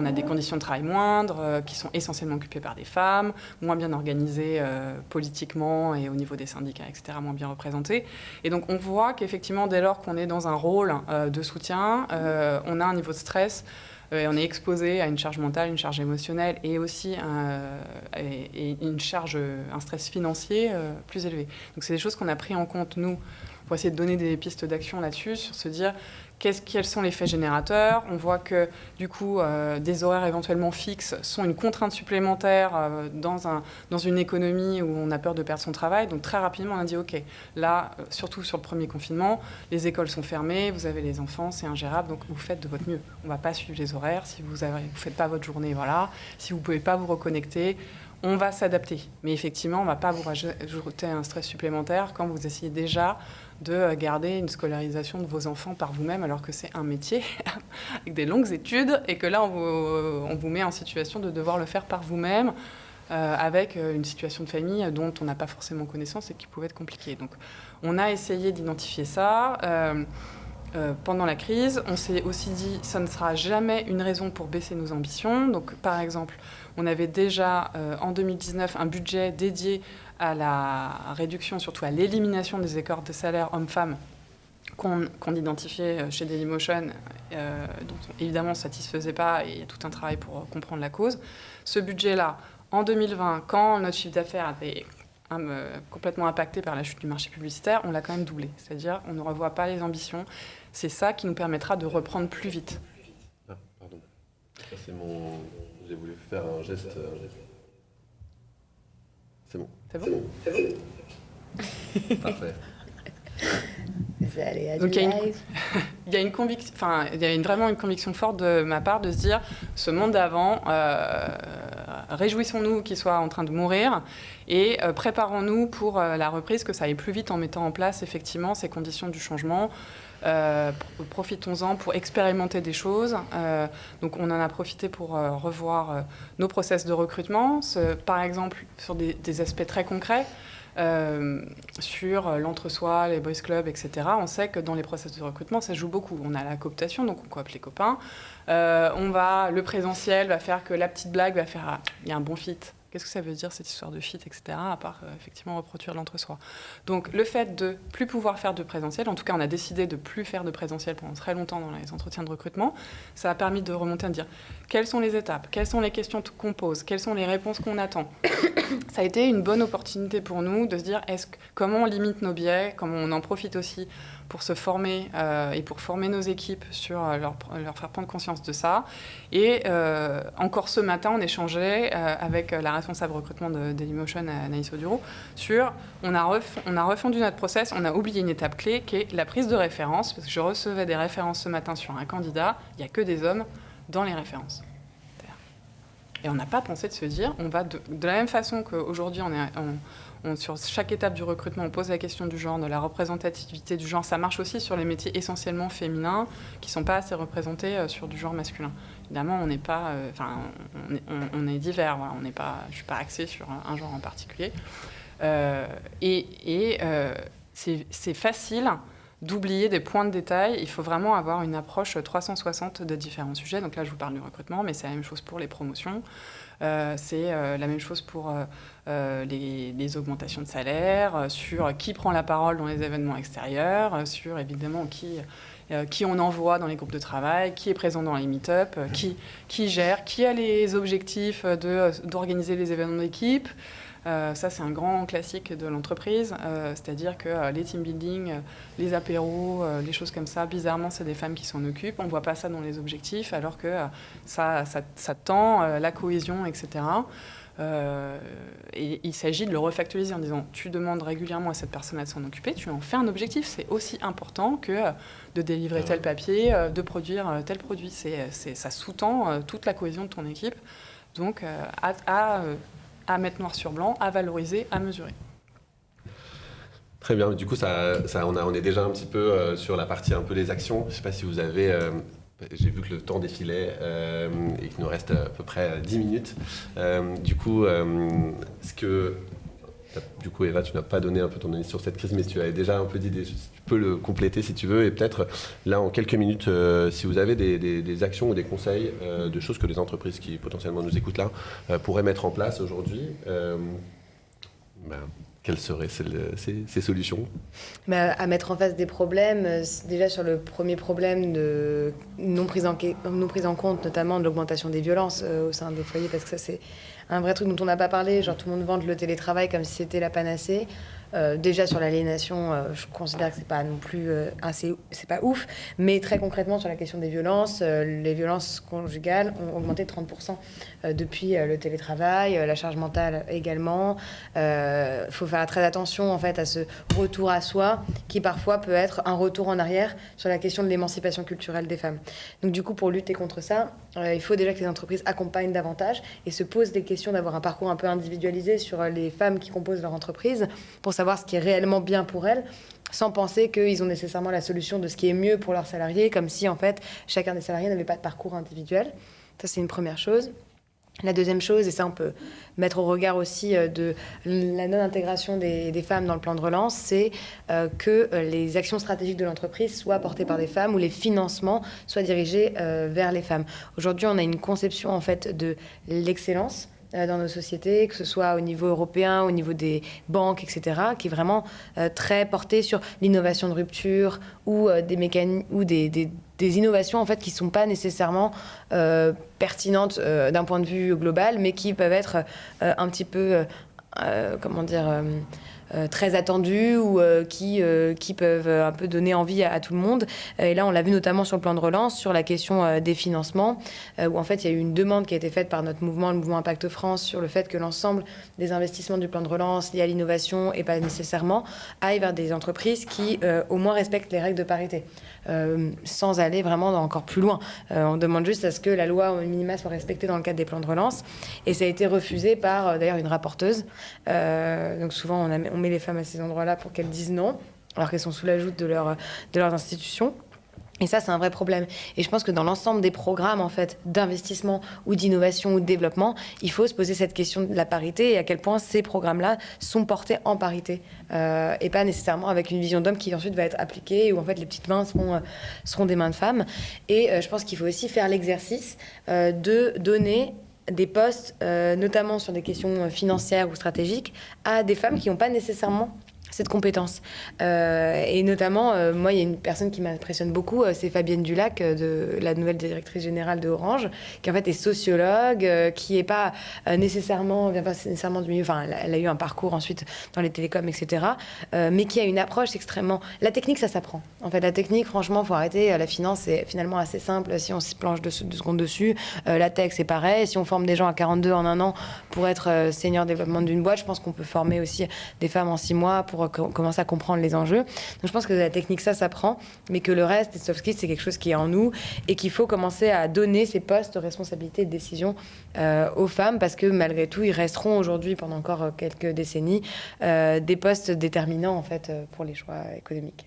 D: a des conditions de travail moindres, qui sont essentiellement occupées par des femmes, moins bien organisées politiquement et au niveau des syndicats, etc., moins bien représentées. Et donc on voit qu'effectivement, dès lors qu'on est dans un rôle de soutien, on a un niveau de stress, et on est exposé à une charge mentale, une charge émotionnelle et aussi une charge, un stress financier plus élevé. Donc c'est des choses qu'on a pris en compte, nous, pour essayer de donner des pistes d'action là-dessus, sur se dire quels sont les faits générateurs. On voit que, du coup, des horaires éventuellement fixes sont une contrainte supplémentaire dans une économie où on a peur de perdre son travail. Donc, très rapidement, on a dit, OK, là, surtout sur le premier confinement, les écoles sont fermées, vous avez les enfants, c'est ingérable, donc vous faites de votre mieux. On ne va pas suivre les horaires. Si vous ne faites pas votre journée, voilà. Si vous ne pouvez pas vous reconnecter, on va s'adapter. Mais effectivement, on ne va pas vous rajouter un stress supplémentaire quand vous essayez déjà de garder une scolarisation de vos enfants par vous-même, alors que c'est un métier avec des longues études, et que là, on vous met en situation de devoir le faire par vous-même, avec une situation de famille dont on n'a pas forcément connaissance et qui pouvait être compliquée. Donc, on a essayé d'identifier ça. Pendant la crise, on s'est aussi dit ça ne sera jamais une raison pour baisser nos ambitions. Donc, par exemple, on avait déjà en 2019 un budget dédié à la réduction, surtout à l'élimination des écarts de salaire hommes-femmes qu'on identifiait chez Dailymotion, dont évidemment on ne se satisfaisait pas, et il y a tout un travail pour comprendre la cause. Ce budget-là, en 2020, quand notre chiffre d'affaires était complètement impacté par la chute du marché publicitaire, on l'a quand même doublé. C'est-à-dire on ne revoit pas les ambitions. C'est ça qui nous permettra de reprendre plus vite.
A: Ah, pardon. Ça, c'est mon... J'ai voulu faire un geste. C'est bon.
D: C'est bon ?
A: C'est bon. Parfait.
D: Donc il y a une conviction, enfin il y a vraiment une conviction forte de ma part de se dire ce monde d'avant, réjouissons-nous qu'il soit en train de mourir et préparons-nous pour la reprise, que ça aille plus vite en mettant en place effectivement ces conditions du changement. Profitons-en pour expérimenter des choses. Donc on en a profité pour revoir nos process de recrutement, par exemple sur des aspects très concrets. Sur l'entre-soi, les boys clubs, etc. On sait que dans les process de recrutement, ça joue beaucoup. On a la cooptation, donc on coopte les copains. Le présentiel va faire que la petite blague va faire il y a un bon fit. Qu'est-ce que ça veut dire cette histoire de fit, etc. À part effectivement reproduire l'entre-soi. Donc le fait de plus pouvoir faire de présentiel, en tout cas on a décidé de plus faire de présentiel pendant très longtemps dans les entretiens de recrutement, ça a permis de remonter à dire quelles sont les étapes, quelles sont les questions qu'on pose, quelles sont les réponses qu'on attend. Ça a été une bonne opportunité pour nous de se dire comment on limite nos biais, comment on en profite aussi pour se former et pour former nos équipes sur leur faire prendre conscience de ça. Et encore ce matin, on échangeait avec la responsable recrutement de Dailymotion, Anaïs Audureau, sur on a refondu notre process, on a oublié une étape clé qui est la prise de référence, parce que je recevais des références ce matin sur un candidat, il n'y a que des hommes dans les références. Et on n'a pas pensé de se dire, on va de la même façon qu'aujourd'hui, sur chaque étape du recrutement, on pose la question du genre, de la représentativité du genre. Ça marche aussi sur les métiers essentiellement féminins qui ne sont pas assez représentés sur du genre masculin. Évidemment, on n'est pas, on est divers. Voilà, je ne suis pas axée sur un genre en particulier. C'est facile d'oublier des points de détail. Il faut vraiment avoir une approche 360 de différents sujets. Donc là, je vous parle du recrutement, mais c'est la même chose pour les promotions. C'est la même chose pour les augmentations de salaire, sur qui prend la parole dans les événements extérieurs, sur évidemment qui on envoie dans les groupes de travail, qui est présent dans les meet-up, qui gère, qui a les objectifs d'organiser les événements d'équipe. Ça, c'est un grand classique de l'entreprise, c'est-à-dire que les team building, les apéros, les choses comme ça, bizarrement, c'est des femmes qui s'en occupent. On ne voit pas ça dans les objectifs, alors que ça tend la cohésion, etc. Et il s'agit de le refactualiser en disant tu demandes régulièrement à cette personne de s'en occuper, tu en fais un objectif. C'est aussi important que de délivrer tel papier, de produire tel produit. Ça sous-tend toute la cohésion de ton équipe. Donc, à mettre noir sur blanc, à valoriser, à mesurer.
A: Très bien. Du coup, on est déjà un petit peu sur la partie un peu des actions. Je ne sais pas si vous avez... j'ai vu que le temps défilait et qu'il nous reste à peu près 10 minutes. Du coup, Eva, tu n'as pas donné un peu ton avis sur cette crise, mais tu avais déjà un peu d'idées. Tu peux le compléter si tu veux. Et peut-être, là, en quelques minutes, si vous avez des actions ou des conseils de choses que les entreprises qui potentiellement nous écoutent là pourraient mettre en place aujourd'hui, quelles seraient ces solutions ?
B: À mettre en face des problèmes, déjà sur le premier problème de non prise en compte, notamment de l'augmentation des violences au sein des foyers, parce que ça, c'est un vrai truc dont on n'a pas parlé. Genre, tout le monde vante le télétravail comme si c'était la panacée. Déjà sur l'aliénation, je considère que c'est pas non plus c'est pas ouf, mais très concrètement sur la question des violences, les violences conjugales ont augmenté de 30% depuis le télétravail, la charge mentale également. Faut faire très attention en fait à ce retour à soi qui parfois peut être un retour en arrière sur la question de l'émancipation culturelle des femmes. Donc du coup, pour lutter contre ça, il faut déjà que les entreprises accompagnent davantage et se posent des questions d'avoir un parcours un peu individualisé sur les femmes qui composent leur entreprise pour savoir ce qui est réellement bien pour elles, sans penser qu'ils ont nécessairement la solution de ce qui est mieux pour leurs salariés, comme si en fait chacun des salariés n'avait pas de parcours individuel. Ça, c'est une première chose. La deuxième chose, et ça on peut mettre au regard aussi de la non-intégration des femmes dans le plan de relance, c'est que les actions stratégiques de l'entreprise soient portées par des femmes ou les financements soient dirigés vers les femmes. Aujourd'hui, on a une conception en fait de l'excellence dans nos sociétés, que ce soit au niveau européen, au niveau des banques, etc., qui est vraiment très portée sur l'innovation de rupture ou des innovations en fait qui sont pas nécessairement pertinentes d'un point de vue global, mais qui peuvent être un petit peu très attendues ou qui peuvent un peu donner envie à tout le monde. Et là, on l'a vu notamment sur le plan de relance, sur la question des financements, où en fait, il y a eu une demande qui a été faite par notre mouvement, le mouvement Impact France, sur le fait que l'ensemble des investissements du plan de relance liés à l'innovation et pas nécessairement aillent vers des entreprises qui au moins respectent les règles de parité, sans aller vraiment encore plus loin. On demande juste à ce que la loi au minima soit respectée dans le cadre des plans de relance. Et ça a été refusé par d'ailleurs une rapporteuse. Donc souvent, on met les femmes à ces endroits-là pour qu'elles disent non, alors qu'elles sont sous la joute de leurs institutions. Et ça, c'est un vrai problème. Et je pense que dans l'ensemble des programmes en fait, d'investissement ou d'innovation ou de développement, il faut se poser cette question de la parité et à quel point ces programmes-là sont portés en parité. Et pas nécessairement avec une vision d'homme qui ensuite va être appliquée, où en fait les petites mains seront des mains de femmes. Et je pense qu'il faut aussi faire l'exercice de donner des postes, notamment sur des questions financières ou stratégiques, à des femmes qui n'ont pas nécessairement cette compétence. Et notamment, moi, il y a une personne qui m'impressionne beaucoup, c'est Fabienne Dulac, la nouvelle directrice générale de Orange, qui en fait est sociologue, qui n'est pas nécessairement, vient pas nécessairement du milieu, enfin, elle a eu un parcours ensuite dans les télécoms, etc., mais qui a une approche extrêmement... La technique, ça s'apprend. En fait, la technique, franchement, il faut arrêter. La finance, c'est finalement assez simple si on se planche 2 secondes dessus. La tech, c'est pareil. Si on forme des gens à 42 en un an pour être senior développement d'une boîte, je pense qu'on peut former aussi des femmes en 6 mois pour commencer à comprendre les enjeux. Donc je pense que la technique, ça s'apprend, mais que le reste, les soft skills, c'est quelque chose qui est en nous et qu'il faut commencer à donner ces postes de responsabilité et de décision aux femmes, parce que malgré tout, ils resteront aujourd'hui, pendant encore quelques décennies, des postes déterminants en fait, pour les choix économiques.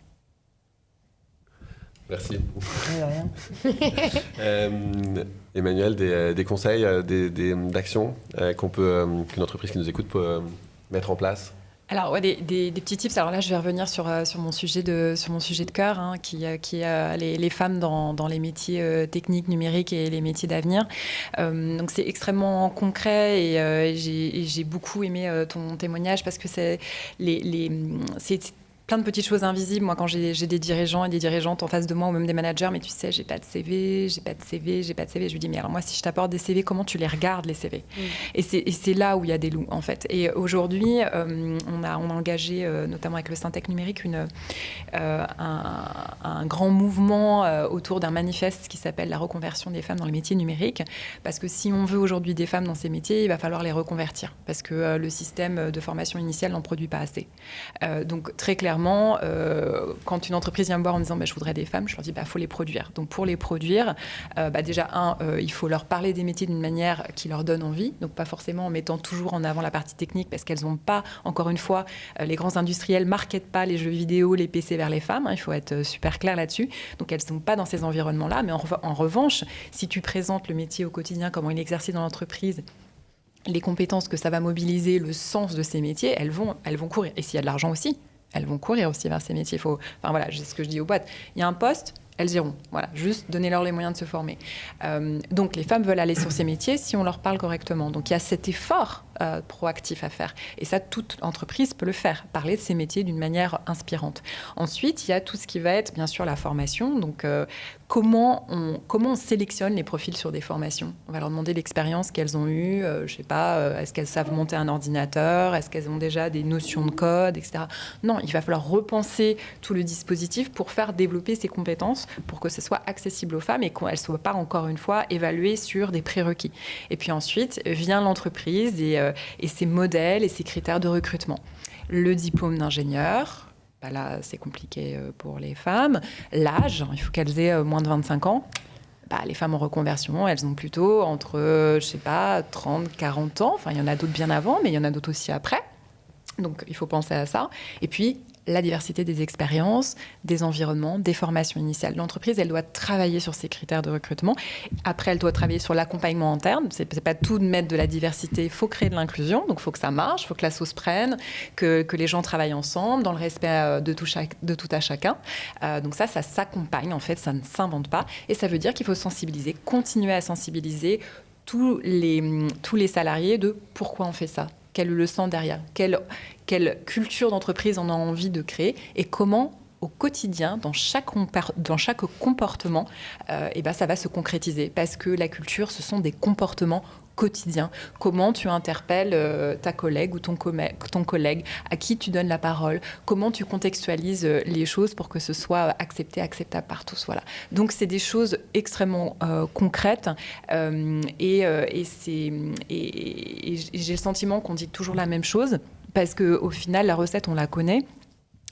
A: Merci.
B: De rien.
A: Emmanuel, des conseils, d'actions qu'une entreprise qui nous écoute peut mettre en place ?
C: Alors, ouais, des petits tips. Alors là, je vais revenir sur mon sujet de cœur, hein, qui est les femmes dans les métiers techniques, numériques et les métiers d'avenir. Donc, c'est extrêmement concret et j'ai beaucoup aimé ton témoignage parce que c'est plein de petites choses invisibles. Moi, quand j'ai des dirigeants et des dirigeantes en face de moi ou même des managers, mais tu sais, j'ai pas de CV. Je lui dis, mais alors moi, si je t'apporte des CV, comment tu les regardes, les CV? Et c'est là où il y a des loups, en fait. Et aujourd'hui, on a engagé, notamment avec le Syntec numérique, un grand mouvement autour d'un manifeste qui s'appelle la reconversion des femmes dans les métiers numériques. Parce que si on veut aujourd'hui des femmes dans ces métiers, il va falloir les reconvertir. Parce que le système de formation initiale n'en produit pas assez. Donc, très clairement, quand une entreprise vient me voir en disant je voudrais des femmes, je leur dis faut les produire. Donc pour les produire, déjà il faut leur parler des métiers d'une manière qui leur donne envie, donc pas forcément en mettant toujours en avant la partie technique parce qu'elles n'ont pas, encore une fois, les grands industriels marketent pas les jeux vidéo, les PC vers les femmes, hein, il faut être super clair là-dessus, donc elles ne sont pas dans ces environnements-là, mais en revanche, si tu présentes le métier au quotidien, comment il est exercé dans l'entreprise, les compétences que ça va mobiliser, le sens de ces métiers, elles vont courir. Et s'il y a de l'argent aussi, elles vont courir aussi vers ces métiers. C'est ce que je dis aux boîtes. Il y a un poste, elles iront. Voilà, juste donnez-leur les moyens de se former. Donc, les femmes veulent aller sur ces métiers si on leur parle correctement. Donc, il y a cet effort proactif à faire. Et ça, toute entreprise peut le faire, parler de ces métiers d'une manière inspirante. Ensuite, il y a tout ce qui va être, bien sûr, la formation. Donc, comment on sélectionne les profils sur des formations? On va leur demander l'expérience qu'elles ont eue. Je sais pas, est-ce qu'elles savent monter un ordinateur? Est-ce qu'elles ont déjà des notions de code, etc. Non, il va falloir repenser tout le dispositif pour faire développer ces compétences, pour que ce soit accessible aux femmes et qu'elles ne soient pas, encore une fois, évaluées sur des prérequis. Et puis ensuite, vient l'entreprise et ses modèles et ses critères de recrutement. Le diplôme d'ingénieur, là, c'est compliqué pour les femmes. L'âge, il faut qu'elles aient moins de 25 ans. Les femmes en reconversion, elles ont plutôt entre, 30, 40 ans. Enfin, il y en a d'autres bien avant, mais il y en a d'autres aussi après. Donc, il faut penser à ça. Et puis, la diversité des expériences, des environnements, des formations initiales. L'entreprise, elle doit travailler sur ces critères de recrutement. Après, elle doit travailler sur l'accompagnement interne. C'est pas tout de mettre de la diversité. Il faut créer de l'inclusion. Donc, il faut que ça marche. Il faut que la sauce prenne, que les gens travaillent ensemble dans le respect de tout à chacun. Donc ça s'accompagne. En fait, ça ne s'invente pas. Et ça veut dire qu'il faut sensibiliser, continuer à sensibiliser tous les salariés de pourquoi on fait ça. Quel est le sens derrière? Quelle culture d'entreprise on a envie de créer et comment, au quotidien, dans chaque comportement, ça va se concrétiser. Parce que la culture, ce sont des comportements quotidiens. Comment tu interpelles ta collègue ou ton collègue, à qui tu donnes la parole, comment tu contextualises les choses pour que ce soit acceptable par tous. Voilà. Donc, c'est des choses extrêmement concrètes et j'ai le sentiment qu'on dit toujours la même chose parce qu'au final, la recette, on la connaît.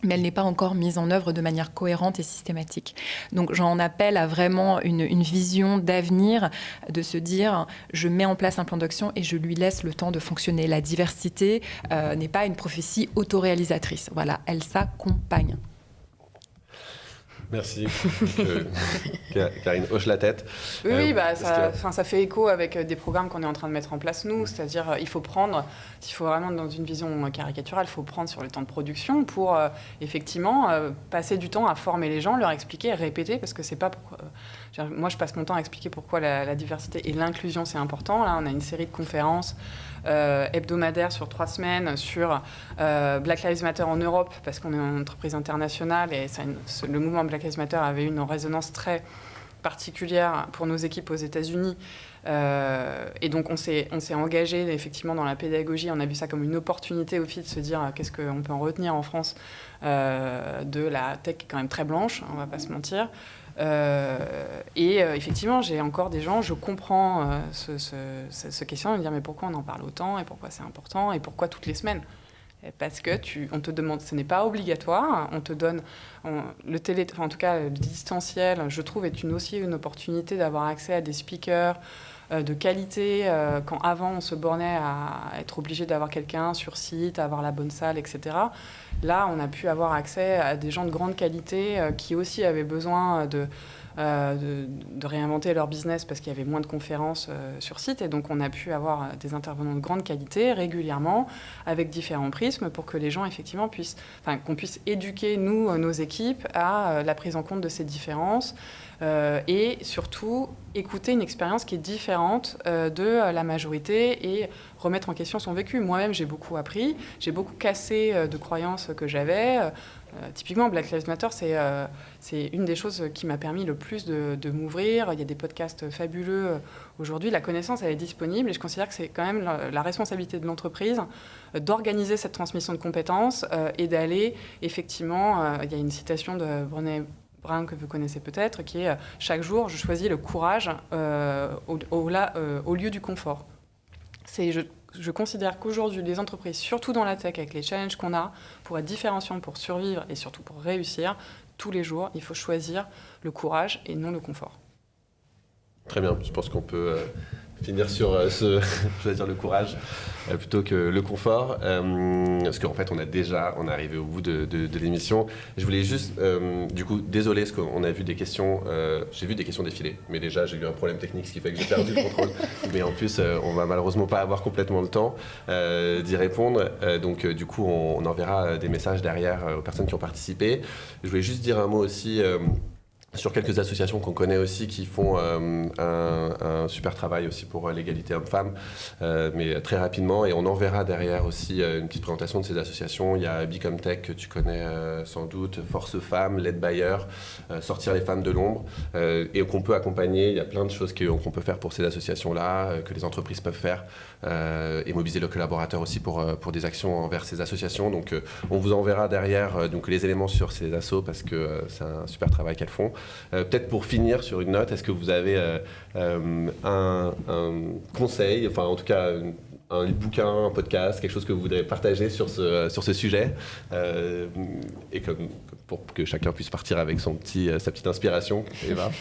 C: Mais elle n'est pas encore mise en œuvre de manière cohérente et systématique. Donc j'en appelle à vraiment une vision d'avenir, de se dire je mets en place un plan d'action et je lui laisse le temps de fonctionner. La diversité n'est pas une prophétie autoréalisatrice. Voilà, elle s'accompagne.
A: Merci. Karine hoche la tête.
D: Oui, ça fait écho avec des programmes qu'on est en train de mettre en place nous. C'est-à-dire, il faut vraiment dans une vision caricaturale, il faut prendre sur le temps de production pour effectivement passer du temps à former les gens, leur expliquer, répéter, parce que c'est pas pourquoi. Moi, je passe mon temps à expliquer pourquoi la diversité et l'inclusion, c'est important. Là, on a une série de conférences hebdomadaires sur 3 semaines sur Black Lives Matter en Europe, parce qu'on est une entreprise internationale et le mouvement Black Lives Matter avait une résonance très particulière pour nos équipes aux États-Unis. Et donc, on s'est engagé effectivement dans la pédagogie. On a vu ça comme une opportunité aussi de se dire qu'est-ce qu'on peut en retenir en France de la tech quand même très blanche, on ne va pas se mentir. Effectivement, j'ai encore des gens, je comprends ce questionnement, de me dire mais pourquoi on en parle autant et pourquoi c'est important et pourquoi toutes les semaines? Parce que on te demande, ce n'est pas obligatoire, on te donne en tout cas le distanciel, je trouve, est aussi une opportunité d'avoir accès à des speakers de qualité, quand avant on se bornait à être obligé d'avoir quelqu'un sur site, à avoir la bonne salle, etc. Là, on a pu avoir accès à des gens de grande qualité qui aussi avaient besoin de réinventer leur business parce qu'il y avait moins de conférences sur site. Et donc, on a pu avoir des intervenants de grande qualité régulièrement avec différents prismes pour que les gens, effectivement, qu'on puisse éduquer, nous, nos équipes, à la prise en compte de ces différences. Et surtout écouter une expérience qui est différente de la majorité et remettre en question son vécu. Moi-même, j'ai beaucoup appris, j'ai beaucoup cassé de croyances que j'avais. Typiquement, Black Lives Matter, c'est une des choses qui m'a permis le plus de m'ouvrir. Il y a des podcasts fabuleux aujourd'hui. La connaissance, elle est disponible et je considère que c'est quand même la responsabilité de l'entreprise d'organiser cette transmission de compétences et d'aller, effectivement, il y a une citation de Brené Brown que vous connaissez peut-être, qui est « Chaque jour, je choisis le courage au lieu du confort ». Je considère qu'aujourd'hui, les entreprises, surtout dans la tech, avec les challenges qu'on a, pour être différenciants, pour survivre et surtout pour réussir, tous les jours, il faut choisir le courage et non le confort.
A: Très bien, je pense qu'on peut finir sur choisir le courage plutôt que le confort, parce qu'en fait on est arrivé au bout de l'émission. Je voulais juste, du coup, désolé parce qu'on a vu des questions, j'ai vu des questions défiler, mais déjà j'ai eu un problème technique, ce qui fait que j'ai perdu le contrôle, mais en plus on va malheureusement pas avoir complètement le temps d'y répondre, donc du coup on enverra des messages derrière aux personnes qui ont participé. Je voulais juste dire un mot aussi sur quelques associations qu'on connaît aussi qui font un super travail aussi pour l'égalité homme-femme, mais très rapidement, et on enverra derrière aussi une petite présentation de ces associations. Il y a Become Tech que tu connais sans doute, Force Femmes, Led Buyer, Sortir les femmes de l'ombre, et qu'on peut accompagner. Il y a plein de choses qu'on peut faire pour ces associations-là, que les entreprises peuvent faire, et mobiliser le collaborateur aussi pour des actions envers ces associations. Donc on vous enverra derrière donc, les éléments sur ces assos parce que c'est un super travail qu'elles font. Peut-être pour finir sur une note, est-ce que vous avez un conseil, enfin en tout cas un bouquin, un podcast, quelque chose que vous voudrez partager sur ce sujet, et pour que chacun puisse partir avec sa petite inspiration. Eva.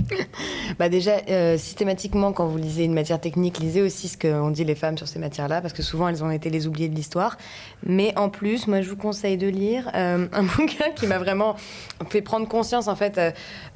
B: Déjà, systématiquement, quand vous lisez une matière technique, lisez aussi ce qu'ont dit les femmes sur ces matières-là, parce que souvent, elles ont été les oubliées de l'histoire. Mais en plus, moi, je vous conseille de lire un bouquin qui m'a vraiment fait prendre conscience, en fait,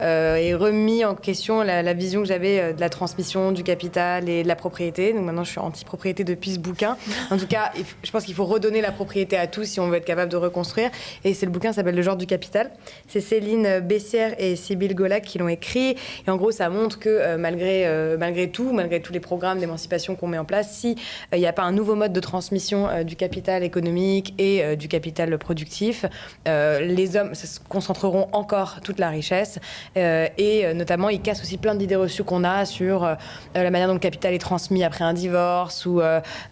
B: et remis en question la vision que j'avais de la transmission, du capital et de la propriété. Donc maintenant, je suis anti-propriété depuis ce bouquin. En tout cas, je pense qu'il faut redonner la propriété à tous si on veut être capable de reconstruire. Et le bouquin s'appelle Le genre du capital. C'est Céline Bessière et Sybille Golac qui l'ont écrit. Et en gros, ça montre que malgré tous les programmes d'émancipation qu'on met en place, s'il n'y a pas un nouveau mode de transmission du capital économique et du capital productif, les hommes se concentreront encore toute la richesse. Et notamment, ils cassent aussi plein d'idées reçues qu'on a sur la manière dont le capital est transmis après un divorce ou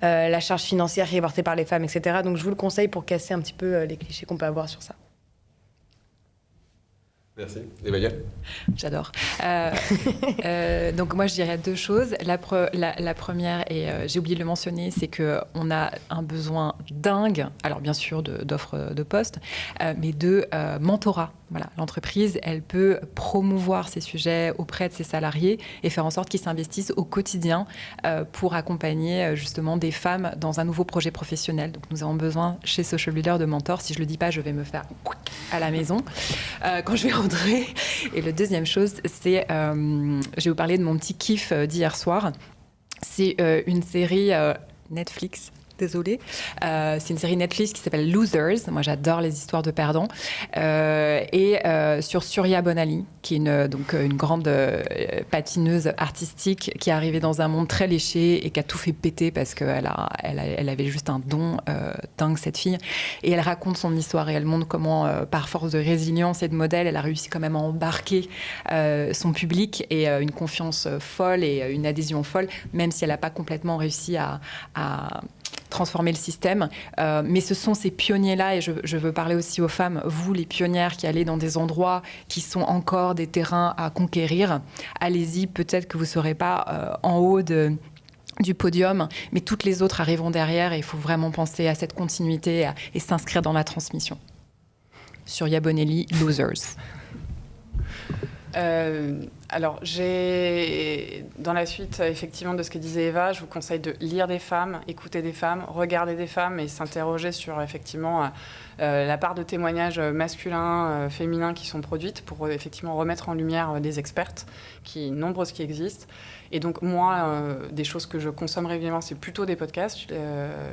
B: la charge financière qui est portée par les femmes, etc. Donc, je vous le conseille pour casser un petit peu les clichés qu'on peut avoir sur ça.
A: Merci. Emmanuel ?
C: J'adore. Donc moi, je dirais deux choses. La première, et j'ai oublié de le mentionner, c'est qu'on a un besoin dingue, alors bien sûr d'offres de postes, mais de mentorat. Voilà, l'entreprise, elle peut promouvoir ces sujets auprès de ses salariés et faire en sorte qu'ils s'investissent au quotidien pour accompagner justement des femmes dans un nouveau projet professionnel. Donc nous avons besoin chez Social Leader de mentors. Si je ne le dis pas, je vais me faire à la maison quand je vais rentrer. Et la deuxième chose, c'est, je vais vous parler de mon petit kiff d'hier soir. C'est une série Netflix. Désolée. C'est une série Netflix qui s'appelle Losers. Moi, j'adore les histoires de perdants. Et sur Surya Bonali, qui est une grande patineuse artistique qui est arrivée dans un monde très léché et qui a tout fait péter parce qu'elle avait juste un don dingue, cette fille. Et elle raconte son histoire et elle montre comment, par force de résilience et de modèle, elle a réussi quand même à embarquer son public et une confiance folle et une adhésion folle, même si elle n'a pas complètement réussi à transformer le système. Mais ce sont ces pionniers-là, et je veux parler aussi aux femmes, vous les pionnières qui allez dans des endroits qui sont encore des terrains à conquérir. Allez-y, peut-être que vous ne serez pas en haut du podium, mais toutes les autres arriveront derrière et il faut vraiment penser à cette continuité et s'inscrire dans la transmission. Surya Bonali, Losers.
D: Alors, dans la suite, effectivement, de ce que disait Eva, je vous conseille de lire des femmes, écouter des femmes, regarder des femmes et s'interroger sur, effectivement, la part de témoignages masculins, féminins qui sont produites pour, effectivement, remettre en lumière des expertes, nombreuses qui existent. Et donc, moi, des choses que je consomme régulièrement, c'est plutôt des podcasts.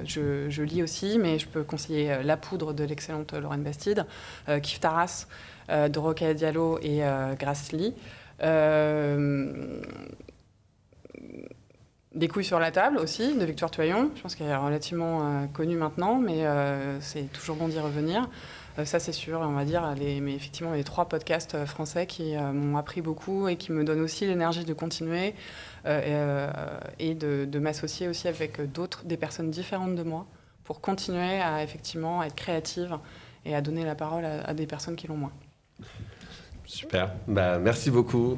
D: Je lis aussi, mais je peux conseiller La Poudre de l'excellente Lorraine Bastide, Kif Taras de Rokhaya Diallo et Grace Lee. Des couilles sur la table aussi, de Victoire Toyon. Je pense qu'elle est relativement connue maintenant, mais c'est toujours bon d'y revenir. Ça, c'est sûr, on va dire. Mais effectivement, les 3 podcasts français qui m'ont appris beaucoup et qui me donnent aussi l'énergie de continuer et de m'associer aussi avec des personnes différentes de moi pour continuer à effectivement être créative et à donner la parole à des personnes qui l'ont moins.
A: Super. Merci beaucoup.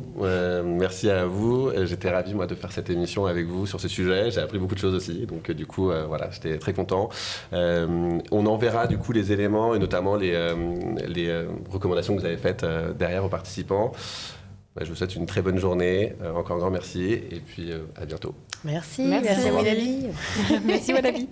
A: Merci à vous. J'étais ravi, moi, de faire cette émission avec vous sur ce sujet. J'ai appris beaucoup de choses aussi. Donc, du coup, voilà, j'étais très content. On enverra, du coup, les éléments et notamment les recommandations que vous avez faites derrière aux participants. Je vous souhaite une très bonne journée. Encore un grand merci. Et puis, à bientôt.
B: Merci Walabi.
C: Merci Walabi.